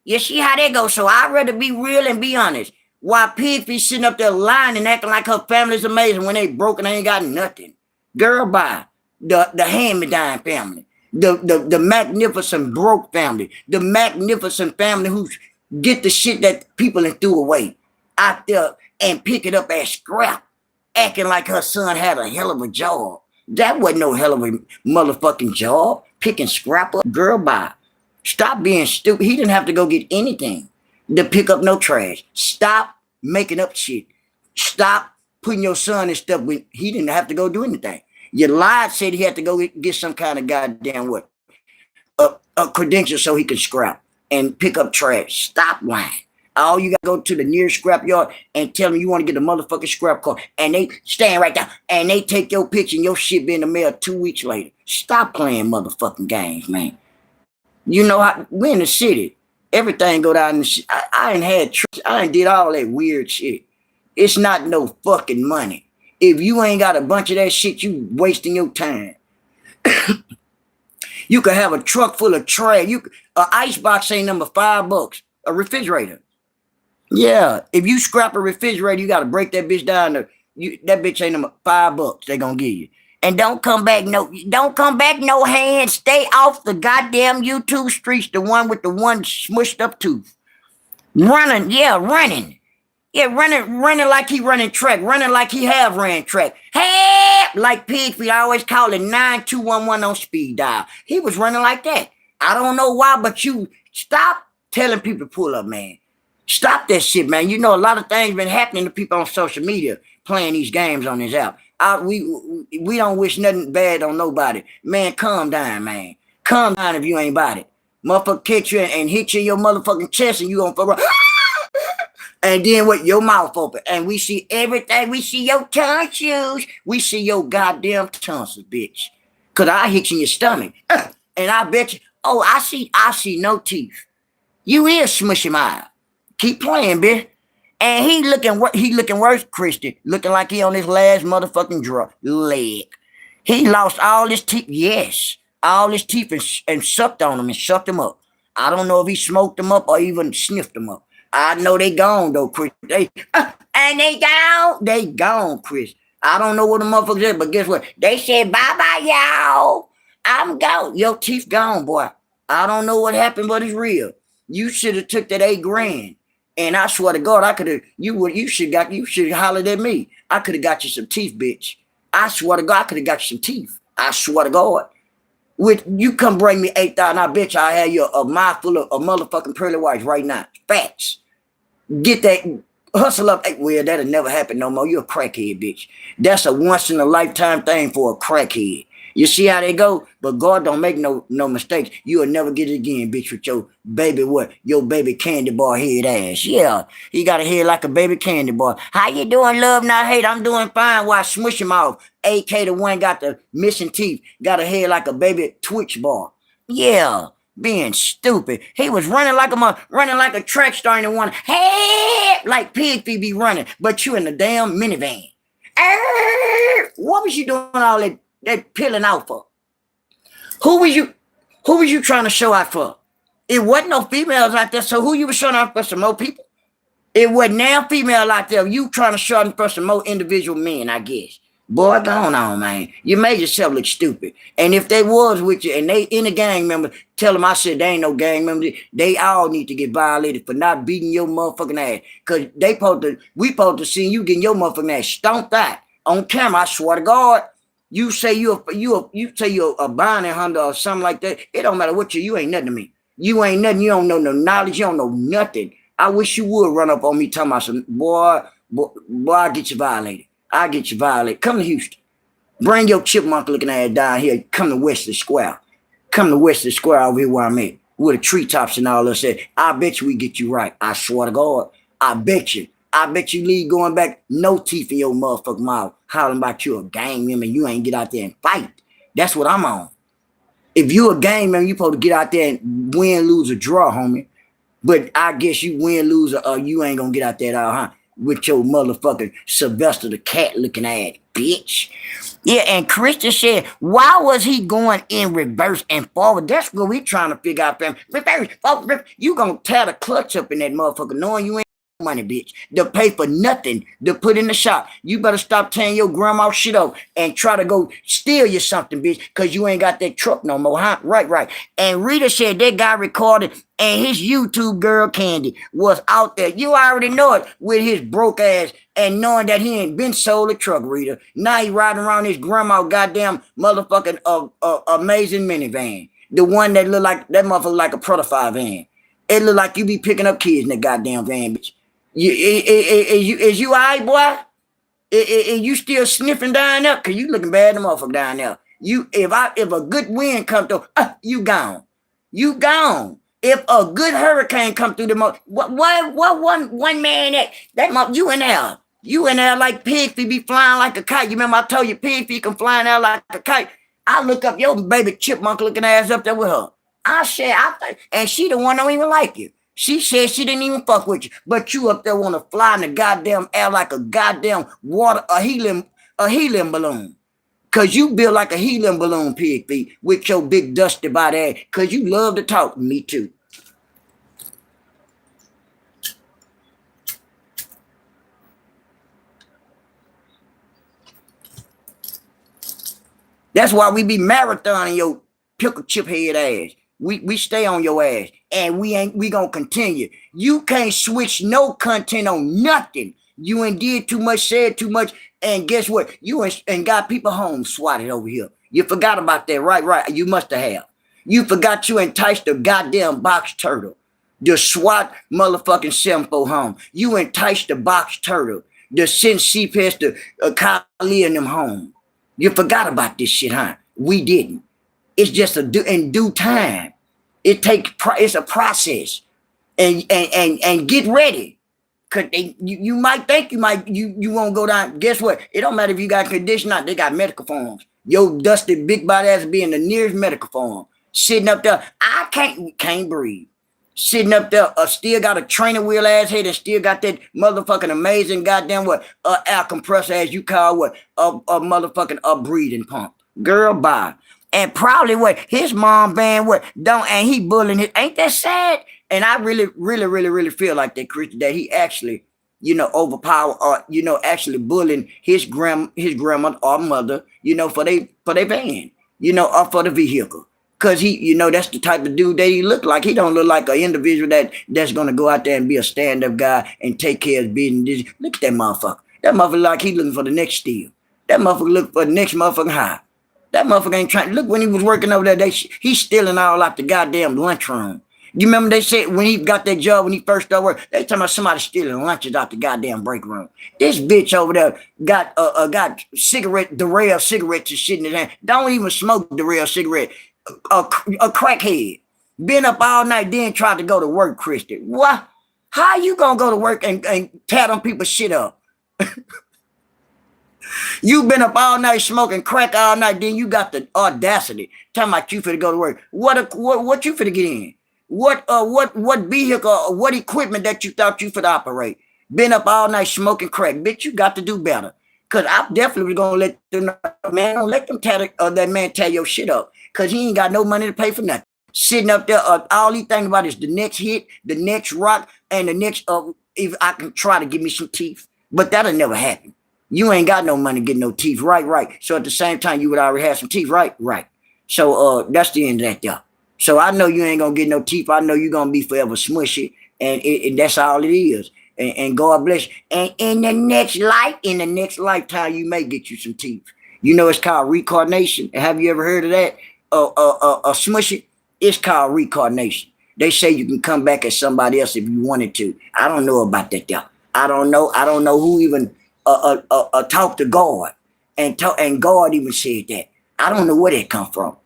You see how that goes? So I'd rather be real and be honest. While Pigfeet sitting up there lying and acting like her family's amazing when they broke and they ain't got nothing. Girl, bye. The hand-me-down family. The magnificent broke family, the magnificent family who get the shit that people threw away out there and pick it up as scrap, acting like her son had a hell of a job. That wasn't no hell of a motherfucking job, picking scrap up. Girl, bye. Stop being stupid. He didn't have to go get anything to pick up no trash. Stop making up shit. Stop putting your son in stuff when he didn't have to go do anything. You lied, said he had to go get some kind of goddamn what? A credential so he can scrap and pick up trash. Stop lying. All you got to go to the nearest scrap yard and tell them you want to get a motherfucking scrap car. And they stand right there and they take your picture and your shit be in the mail 2 weeks later. Stop playing motherfucking games, man. You know how we're in the city. Everything go down in the shit. I ain't did all that weird shit. It's not no fucking money. If you ain't got a bunch of that shit, you wasting your time. You could have a truck full of trash. An icebox ain't number $5. A refrigerator. Yeah. If you scrap a refrigerator, you got to break that bitch down. That bitch ain't number $5 they gonna give you. And don't come back no hands. Stay off the goddamn YouTube streets, the one with the one smushed up tooth. Running. Yeah, running like he running track, running like he have ran track. Hey, like Pigfeet, I always call it 9211 on speed dial. He was running like that. I don't know why, but you stop telling people to pull up, man. Stop that shit, man. You know, a lot of things been happening to people on social media playing these games on this app. We don't wish nothing bad on nobody. Man, calm down, man. Calm down if you ain't about it. Motherfucker catch you and hit you in your motherfucking chest and you gonna fuck around. And then with your mouth open, and we see everything. We see your tonsils. We see your goddamn tonsils, bitch. Cause I hit you in your stomach, and I bet you. Oh, I see no teeth. You is smushing my eye. Keep playing, bitch. And he looking worse, Christian. Looking like he on his last motherfucking drug leg. He lost all his teeth. Yes, all his teeth and sucked on them and sucked them up. I don't know if he smoked them up or even sniffed them up. I know they gone though, Chris. And they gone. They gone, Chris. I don't know what the motherfuckers is, but guess what? They said bye bye, y'all. I'm gone. Your teeth gone, boy. I don't know what happened, but it's real. You should have took that 8 grand. And I swear to God, I could have. You should have hollered at me. I could have got you some teeth, bitch. I swear to God, I could have got you some teeth. I swear to God. With you come bring me 8,000, I bet you I have you a mouthful of motherfucking pearly whites right now. Facts. Get that, hustle up. Hey, well, that'll never happen no more. You're a crackhead, bitch. That's a once in a lifetime thing for a crackhead. You see how they go? But God don't make no mistakes. You'll never get it again, bitch, with your baby what? Your baby candy bar head ass. Yeah, he got a head like a baby candy bar. How you doing, love, not hate? I'm doing fine. Why smush him off? AK the one got the missing teeth. Got a head like a baby Twitch bar. Yeah, being stupid. He was running like a track star in the one. Hey, like Pigfeet be running, but you in the damn minivan. What was you doing all that peeling out for? Who was you trying to show out for? It wasn't no females out there, so who you was showing out for? Some more people? It wasn't now female out there. You trying to show out for some more individual men, I guess. Boy, go on, man. You made yourself look stupid. And if they was with you and they in a gang member, tell them I said they ain't no gang member. They all need to get violated for not beating your motherfucking ass. Cause we supposed to see you getting your motherfucking ass stomped out on camera. I swear to God. You say you're a bounty hunter or something like that. It don't matter what you ain't nothing to me. You ain't nothing. You don't know no knowledge. You don't know nothing. I wish you would run up on me talking about some boy, I'll get you violated. I'll get you violated. Come to Houston. Bring your chipmunk looking ass down here. Come to Wesley Square. Come to Wesley Square over here where I'm at. With the treetops and all that. I bet you we get you right. I swear to God. I bet you. I bet you leave going back, no teeth in your motherfucking mouth, hollering about you a gang member, you ain't get out there and fight. That's what I'm on. If you a gang member, you supposed to get out there and win, lose, or draw, homie. But I guess you win, lose, or you ain't gonna get out there at all, huh? With your motherfucking Sylvester the cat looking ass, bitch. Yeah, and Christian said, why was he going in reverse and forward? That's what we trying to figure out, fam. Reverse, forward, you gonna tear the clutch up in that motherfucker, knowing you ain't money, bitch, to pay for nothing to put in the shop. You better stop tearing your grandma shit up and try to go steal you something, bitch, because you ain't got that truck no more, huh? Right. And Rita said that guy recorded and his YouTube girl Candy was out there. You already know it with his broke ass and knowing that he ain't been sold a truck, Rita. Now he riding around his grandma goddamn motherfucking amazing minivan. The one that look like, that motherfucker like a prototype van. It look like you be picking up kids in that goddamn van, bitch. Is you all right, boy? Is you still sniffing down there? Cause you looking bad, the motherfucker down there. If a good wind come through, you gone. You gone. If a good hurricane come through the one man that you in there. You in there like Pigfeet be flying like a kite. You remember I told you Pigfeet can fly in there like a kite. I look up your baby chipmunk looking ass up there with her. I said, and she the one don't even like you. She said she didn't even fuck with you, but you up there want to fly in the goddamn air like a goddamn a helium balloon. Cause you build like a helium balloon, Pigfeet, with your big dusty body. Cause you love to talk. Me too. That's why we be marathoning your pickle chip head ass. We stay on your ass, and we gonna continue. You can't switch no content on nothing. You ain't did too much, said too much, and guess what? You and got people home swatted over here. You forgot about that, right? You must have. You forgot you enticed the goddamn box turtle. The SWAT motherfucking 7-4 home. You enticed the box turtle. The send CPS to Kylie and them home. You forgot about this shit, huh? We didn't. It's just in due time. It's a process. And get ready. Cause you might think you won't go down. Guess what? It don't matter if you got condition or not. They got medical forms. Yo, dusty big body ass be in the nearest medical form, sitting up there. I can't breathe. Sitting up there, still got a trainer wheel ass head, and still got that motherfucking amazing goddamn what air compressor as you call what a motherfucking breathing pump. Girl, bye. And probably what his mom band what don't and he bullying it. Ain't that sad? And I really feel like that Christian that he actually, overpower or actually bullying his grandma or mother, for they van, or for the vehicle. Cause he, that's the type of dude that he look like. He don't look like an individual that's gonna go out there and be a stand-up guy and take care of business. Look at that motherfucker. That motherfucker like he looking for the next steal. That motherfucker look for the next motherfucking high. That motherfucker ain't trying. Look, when he was working over there, he's stealing all out the goddamn lunchroom. You remember they said when he got that job, when he first started working, they talking about somebody stealing lunches out the goddamn break room. This bitch over there got cigarette, the real cigarettes and shit in his hand. Don't even smoke the real cigarette. A crackhead. Been up all night, then tried to go to work, Christian. What? How you gonna go to work and tear them people's shit up? You been up all night smoking crack all night, then you got the audacity talking about you finna go to work. What you finna get in? What vehicle or what equipment that you thought you finna operate? Been up all night smoking crack, bitch. You got to do better. Cause I'm definitely gonna let them know, man. Don't let them that man tear your shit up. Cause he ain't got no money to pay for nothing. Sitting up there, all he thinking about is the next hit, the next rock, and the next. If I can try to give me some teeth, but that'll never happen. You ain't got no money to get no teeth, right. So at the same time, you would already have some teeth, right. So that's the end of that there. So I know you ain't gonna get no teeth. I know you're gonna be forever smushy, and that's all it is. And God bless you. And in the next lifetime, you may get you some teeth. It's called reincarnation. Have you ever heard of that? Smushy. It's called reincarnation. They say you can come back as somebody else if you wanted to. I don't know about that there. I don't know who even talked to God and God even said that. I don't know where that come from.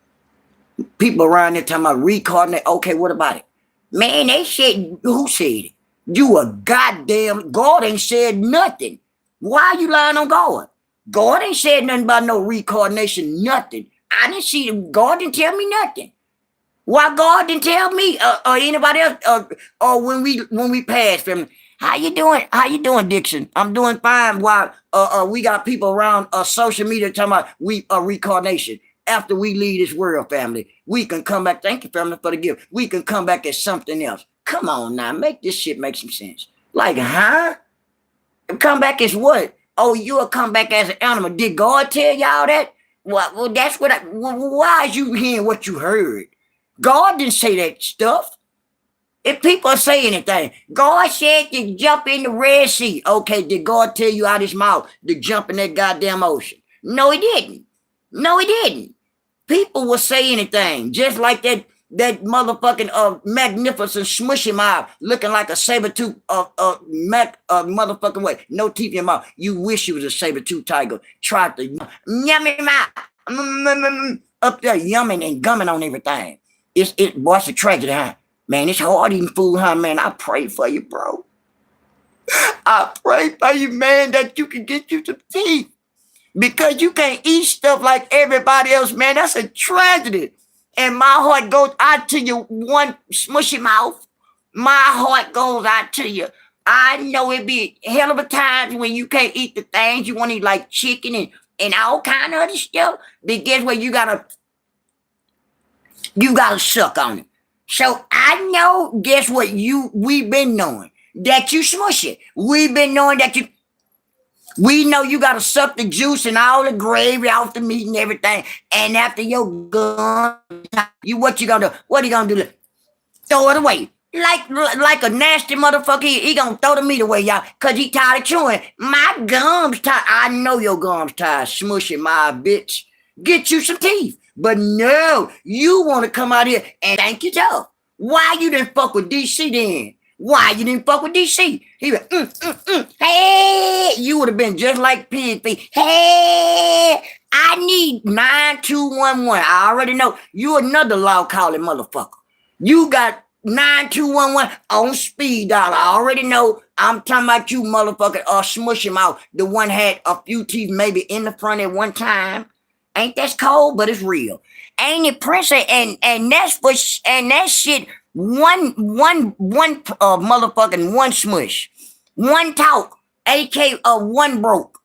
People around there talking about reincarnate. Okay, what about it? Man, they said, who said it? You a goddamn, God ain't said nothing. Why are you lying on God? God ain't said nothing about no reincarnation, nothing. I didn't see, God didn't tell me nothing. Why God didn't tell me or anybody else or when we pass, family. How you doing? How you doing, Dixon? I'm doing fine. While we got people around social media talking about reincarnation. After we leave this world, family, we can come back. Thank you, family, for the gift. We can come back as something else. Come on now, make this shit make some sense. Like, huh? Come back as what? Oh, you'll come back as an animal. Did God tell y'all that? Well, that's what why is you hearing what you heard? God didn't say that stuff. If people say anything, God said to jump in the Red Sea. Okay, did God tell you out his mouth to jump in that goddamn ocean? No, he didn't. No, he didn't. People will say anything, just like that motherfucking magnificent smushy mouth looking like a saber-tooth motherfucking way. No teeth in your mouth. You wish you was a saber-tooth tiger. Try to yummy mouth up there yumming and gumming on everything. Boy, a tragedy, huh? Man, it's hard eating food, huh, man? I pray for you, bro. I pray for you, man, that you can get you some teeth. Because you can't eat stuff like everybody else, man. That's a tragedy. And my heart goes out to you, one smushy mouth. My heart goes out to you. I know it be hell of a times when you can't eat the things you want to eat, like chicken and all kind of other stuff. But guess what? You gotta suck on it. So I know, guess what? We've been knowing that you smush it. We've been knowing that we know you gotta suck the juice and all the gravy off the meat and everything. And after your gun, what you gonna do? What are you gonna do? Throw it away. Like a nasty motherfucker, he gonna throw the meat away, y'all, cause he tired of chewing. My gums tired. I know your gums tired, smushing my bitch. Get you some teeth. But no, you want to come out here and thank yourself. Why you didn't fuck with DC then? Why you didn't fuck with DC? He went, hey, you would have been just like Pigfeet. Hey, I need 9211. I already know you another law calling motherfucker. You got 9211 on speed dial. I already know. I'm talking about you, motherfucker. Smush him out. The one had a few teeth maybe in the front at one time. Ain't that cold? But it's real. Ain't it, Prince? And that's for and that shit. One motherfucking one smush, one talk. AK one broke.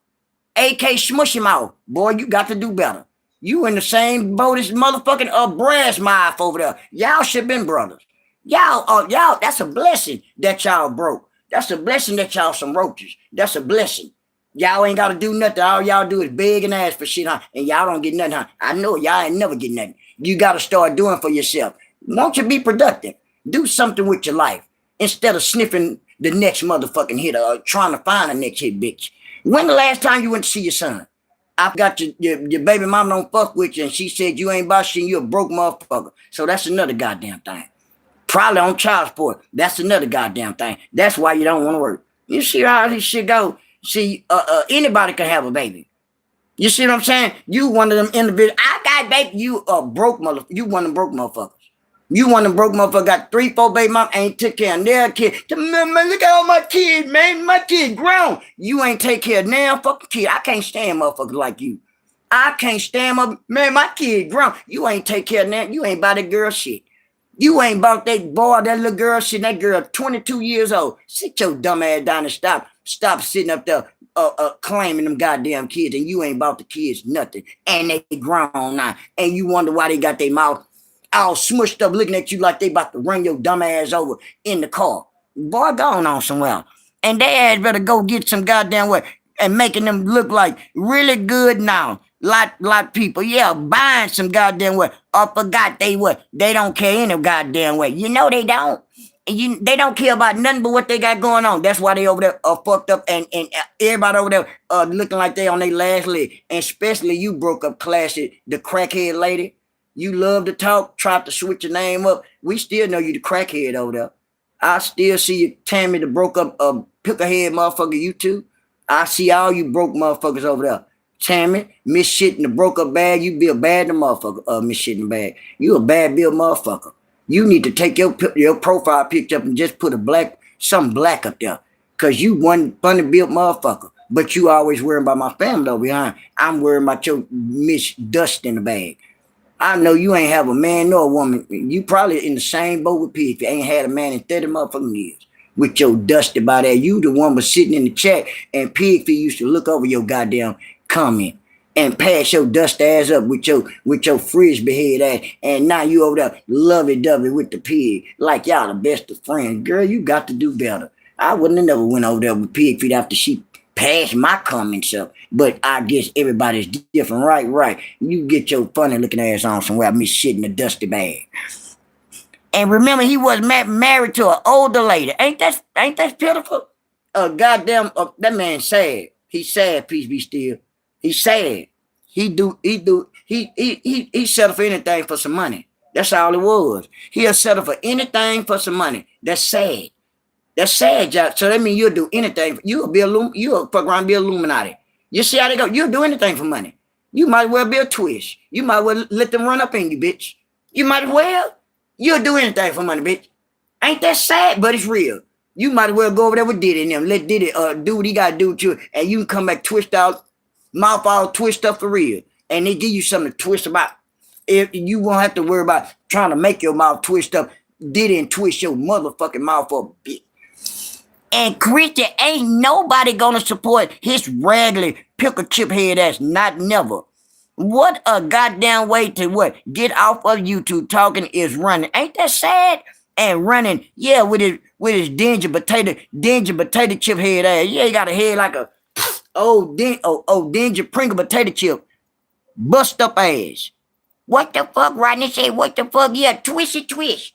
AK smush him out. Boy, you got to do better. You in the same boat as motherfucking brass mouth over there. Y'all should have been brothers. Y'all, that's a blessing that y'all broke. That's a blessing that y'all some roaches. That's a blessing. Y'all ain't got to do nothing. All y'all do is beg and ask for shit, huh? And y'all don't get nothing, huh? I know y'all ain't never get nothing. You got to start doing for yourself. Won't you be productive? Do something with your life instead of sniffing the next motherfucking hit or trying to find the next hit, bitch. When the last time you went to see your son? I got your baby mama don't fuck with you, and she said you ain't about shit, you a broke motherfucker. So that's another goddamn thing. Probably on child support. That's another goddamn thing. That's why you don't want to work. You see how this shit go? See, anybody can have a baby. You see what I'm saying? You one of them individuals. I got baby. You a broke motherfucker. You one of them broke motherfuckers. You one of them broke motherfuckers. Got 3, 4 baby mom. Ain't took care of their kid. Man, look at all my kids, man. My kid grown. You ain't take care of damn fucking kid. I can't stand motherfuckers like you. I can't stand man. My kid grown. You ain't take care of that. You ain't about that girl shit. You ain't about that boy, that little girl shit. That girl 22 years old. Sit your dumb ass down and stop sitting up there claiming them goddamn kids, and you ain't about the kids nothing. And they grown now. And you wonder why they got their mouth all smushed up looking at you like they about to run your dumb ass over in the car. Boy, going on somewhere. And they ass better go get some goddamn way and making them look like really good now. Lot people, yeah, buying some goddamn way. Or forgot they what? They don't care any goddamn way. You know they don't. They don't care about nothing but what they got going on. That's why they over there fucked up and everybody over there looking like they on their last leg. And especially you broke up classy, the crackhead lady. You love to talk, tried to switch your name up. We still know you the crackhead over there. I still see you, Tammy, the broke up pickerhead motherfucker, you too. I see all you broke motherfuckers over there. Tammy, Miss Shit in the broke up bag, you be a bad motherfucker, Miss Shit in the bag. You a bad bill motherfucker. You need to take your profile picture up and just put some black up there. Cause you one funny built motherfucker. But you always worrying about my family over behind. I'm worrying about your Miss Dust in the bag. I know you ain't have a man nor a woman. You probably in the same boat with Pigfeet. Ain't had a man in 30 motherfucking years. With your dusty body. You the one was sitting in the chat and Pigfeet used to look over your goddamn comment and pass your dust ass up with your frisbee head ass. And now you over there lovey-dovey with the pig. Like y'all the best of friends. Girl, you got to do better. I wouldn't have never went over there with Pigfeet after she passed my comments up. But I guess everybody's different. Right. You get your funny looking ass on somewhere. Me shit in the dusty bag. And remember, he was married to an older lady. Ain't that pitiful? Goddamn, that man sad. He's sad, peace be still. He's sad. He settle for anything for some money. That's all it was. He'll settle for anything for some money. That's sad. That's sad, Jack. So that means you'll do anything. You'll fuck around and be Illuminati. You see how they go? You'll do anything for money. You might well be a twist. You might well let them run up in you, bitch. You might well. You'll do anything for money, bitch. Ain't that sad? But it's real. You might as well go over there with Diddy and them. Let Diddy do what he got to do with you. And you can come back twist out, mouth all twist up for real. And they give you something to twist about. If you won't have to worry about trying to make your mouth twist up. Diddy and twist your motherfucking mouth up, bitch. And Christian, ain't nobody gonna support his raggedy pickle chip head ass. Not never. What a goddamn way to what? Get off of YouTube talking is running. Ain't that sad? And running, yeah, with his dingy potato chip head ass. Yeah, he got a head like a dingy Pringle potato chip. Bust up ass. What the fuck? Rodney said, what the fuck? Yeah, twisty twist.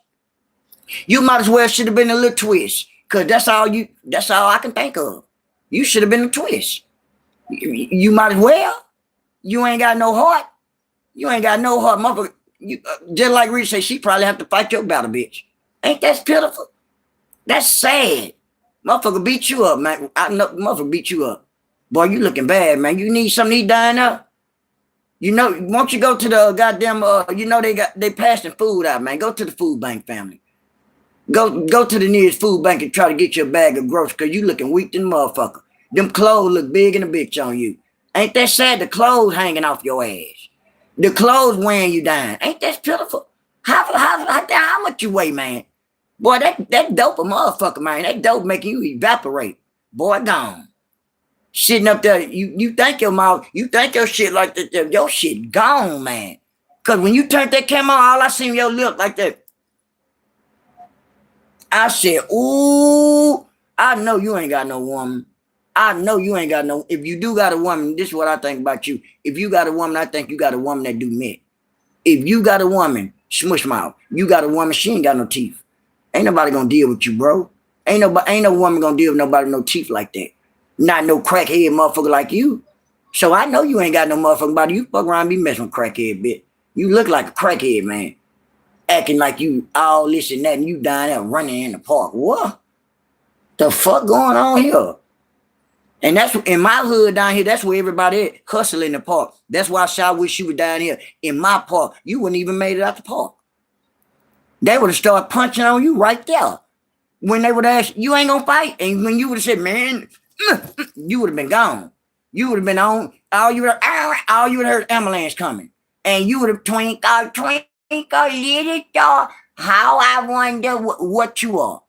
You might as well should have been a little twist. Cause that's all I can think of. You should have been a twist. You might as well. You ain't got no heart. You ain't got no heart, motherfucker. Just like Rich said, she probably have to fight your battle, bitch. Ain't that pitiful? That's sad. Motherfucker beat you up, man. I know motherfucker beat you up. Boy, you looking bad, man. You need something to eat down there? You know, won't you go to the goddamn, they passing food out, man. Go to the food bank, family. Go to the nearest food bank and try to get your bag of groceries because you looking weak than motherfucker. Them clothes look big and a bitch on you. Ain't that sad? The clothes hanging off your ass. The clothes wearing you down. Ain't that pitiful? How much you weigh, man? Boy, that dope a motherfucker, man. That dope making you evaporate. Boy, gone. Sitting up there, you think your mouth, you think your shit like that, your shit gone, man. Cause when you turned that camera on, all I seen your lip like that. I said, ooh, I know you ain't got no woman. I know you ain't got no, if you do got a woman, this is what I think about you. If you got a woman, I think you got a woman that do met. If you got a woman, smush mouth, you got a woman, she ain't got no teeth. Ain't nobody gonna deal with you, bro. Ain't no woman gonna deal with nobody with no teeth like that. Not no crackhead motherfucker like you. So I know you ain't got no motherfucking body. You fuck around and be messing with crackhead, bitch. You look like a crackhead, man. Acting like you all this and that, and you down there running in the park. What the fuck going on here? And that's in my hood down here. That's where everybody is, hustling in the park. That's why I wish you were down here in my park. You wouldn't even made it out the park. They would have started punching on you right there. When they would ask, you ain't gonna fight, and when you would have said, man, you would have been gone. You would have been on. All you would have heard ambulance coming, and you would have twinkle, little star. How I wonder what you are.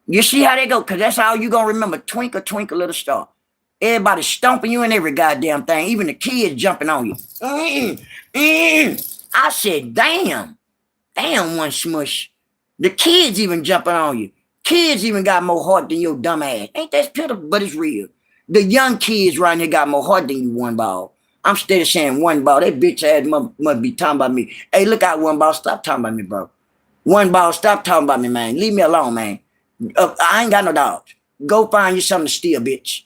You see how they go? Because that's all you going to remember. Twinkle, twinkle, little star. Everybody stomping you in every goddamn thing. Even the kids jumping on you. I said, damn. Damn, one smush. The kids even jumping on you. Kids even got more heart than your dumb ass. Ain't that pitiful? But it's real. The young kids right here got more heart than you, one ball. I'm steady saying one ball. That bitch ass must be talking about me. Hey, look out, one ball. Stop talking about me, bro. One ball, stop talking about me, man. Leave me alone, man. I ain't got no dogs. Go find you something to steal, bitch.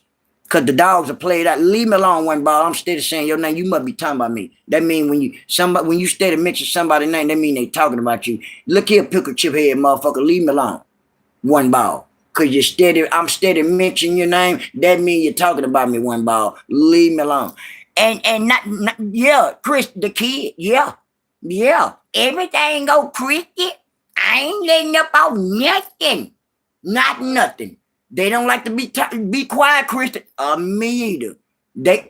Cause the dogs are played out. Leave me alone, one ball. I'm steady saying your name. You must be talking about me. That mean when you steady mention somebody's name, that mean they talking about you. Look here, pickle chip head motherfucker. Leave me alone. One ball. Cause I'm steady mentioning your name. That mean you're talking about me, one ball. Leave me alone. And not yeah, Chris, the kid, yeah. Everything go cricket. I ain't letting up on nothing. Not nothing. They don't like to be quiet, Christian. Me either.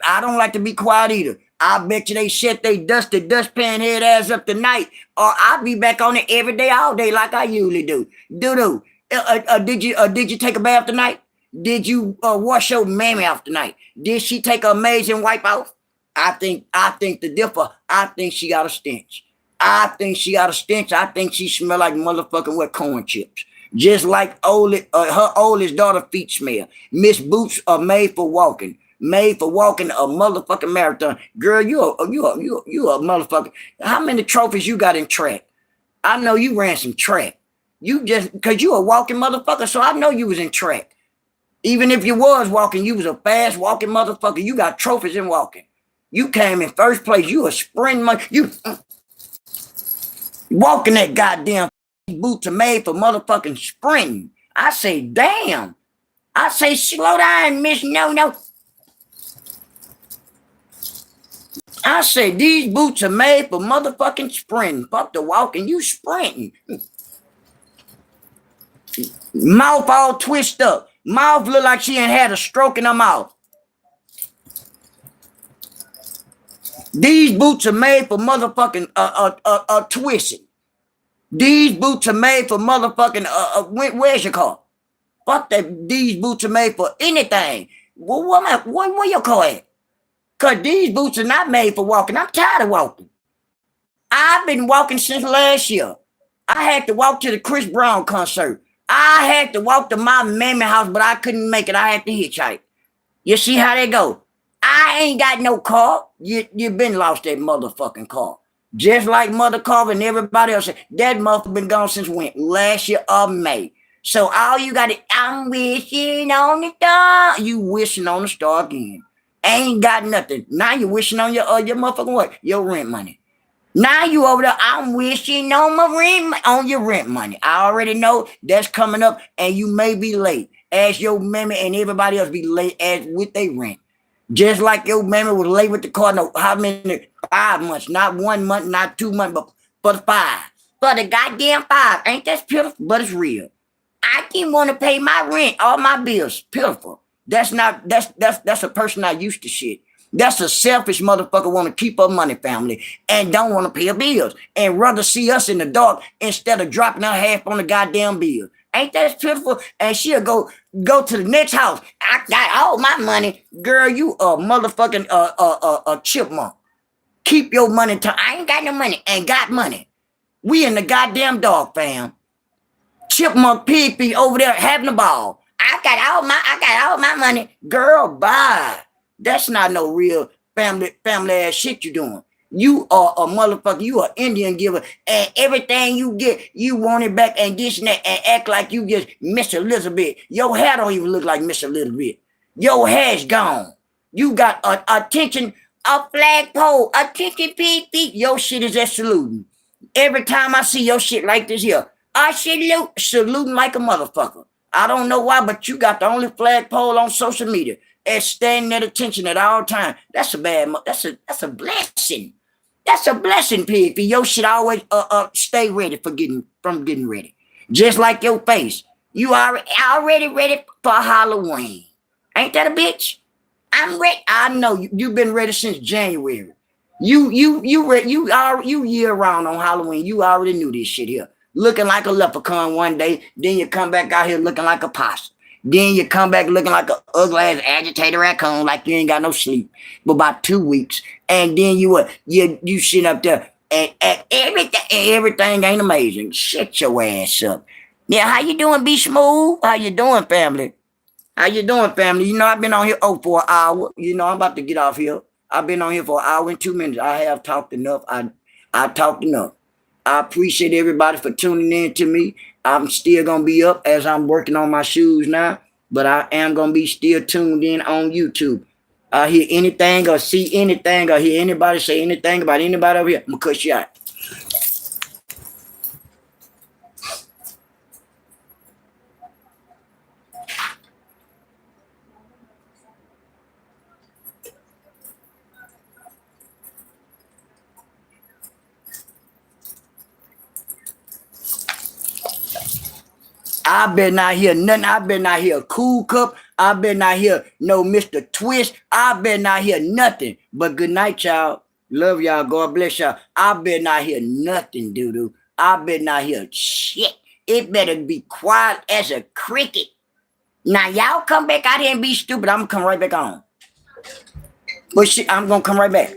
I don't like to be quiet either. I bet you they set they dusty dustpan head ass up tonight, or I'll be back on it every day, all day, like I usually do. Did you take a bath tonight? Did you wash your mammy off tonight? Did she take an amazing wipe off? I think the differ. I think she got a stench. I think she smell like motherfucking wet corn chips. Just like her oldest daughter feet smell. Miss Boots are made for walking. Made for walking a motherfucking marathon. Girl, you a motherfucker. How many trophies you got in track? I know you ran some track. You just, because you a walking motherfucker, so I know you was in track. Even if you was walking, you was a fast walking motherfucker. You got trophies in walking. You came in first place. You a sprint you walking that goddamn boots are made for motherfucking sprinting. I say, damn. I say, slow down, Miss No. I say, these boots are made for motherfucking sprinting. Fuck the walking, you sprinting. Mouth all twisted up. Mouth look like she ain't had a stroke in her mouth. These boots are made for motherfucking twisting. These boots are made for motherfucking where's your car? Fuck that. These boots are made for anything. Where your car at? Cause these boots are not made for walking. I'm tired of walking. I've been walking since last year. I had to walk to the Chris Brown concert. I had to walk to my mammy house, but I couldn't make it. I had to hitchhike. You see how they go? I ain't got no car. You been lost that motherfucking car. Just like Mother Carver and everybody else. That motherfucker been gone since when? Last year of May. So all you got is, I'm wishing on the star. You wishing on the star again. Ain't got nothing. Now you wishing on your motherfucking what? Your rent money. Now you over there, I'm wishing on your rent money. I already know that's coming up and you may be late. As your mammy and everybody else be late as with their rent. Just like your mammy was late with the car. No, how many? 5 months. Not 1 month, not 2 months, but 5. for the goddamn 5. Ain't that pitiful? But it's real. I didn't want to pay my rent, all my bills. Pitiful. That's a person not used to shit. That's a selfish motherfucker want to keep her money, family, and don't want to pay her bills, and rather see us in the dark instead of dropping her half on the goddamn bill. Ain't that pitiful? And she'll go to the next house. I got all my money, girl. You a motherfucking a chipmunk. Keep your money. I ain't got no money. Ain't got money. We in the goddamn dark, fam. Chipmunk Pigfeet over there having a ball. I got all my money. Girl, bye. That's not no real family ass shit you doing. You are a motherfucker. You are Indian giver. And everything you get, you want it back and this and that and act like you just Miss Elizabeth. Your hair don't even look like Miss Elizabeth. Your hair's gone. You got attention, a flagpole, attention Pigfeet. Your shit is just saluting. Every time I see your shit like this here, I saluting like a motherfucker. I don't know why, but you got the only flagpole on social media and standing at attention at all times. That's a blessing. That's a blessing, Pigfeet. Your shit always stay ready from getting ready. Just like your face. You already ready for Halloween. Ain't that a bitch? I'm ready. I know you've been ready since January. You year round on Halloween. You already knew this shit here. Looking like a leprechaun one day, then you come back out here looking like a possum. Then you come back looking like an ugly ass agitated raccoon, like you ain't got no sleep for about 2 weeks. And then you sit up there and everything ain't amazing. Shut your ass up. Yeah, how you doing, Be Smooth? How you doing, family? How you doing, family? You know, I've been on here for an hour. You know, I'm about to get off here. I've been on here for an hour and 2 minutes. I have talked enough. I talked enough. I appreciate everybody for tuning in to me. I'm still going to be up as I'm working on my shoes now, but I am going to be still tuned in on YouTube. I hear anything or see anything or hear anybody say anything about anybody over here, I'm going to cut you out. I better not hear nothing. I better not hear Cool Cup. I better not hear no Mr. Twist. I better not hear nothing. But good night, y'all. Love y'all. God bless y'all. I better not hear nothing, doo-doo. I better not hear shit. It better be quiet as a cricket. Now, y'all come back out here and be stupid. I'm going to come right back on. But shit, I'm going to come right back.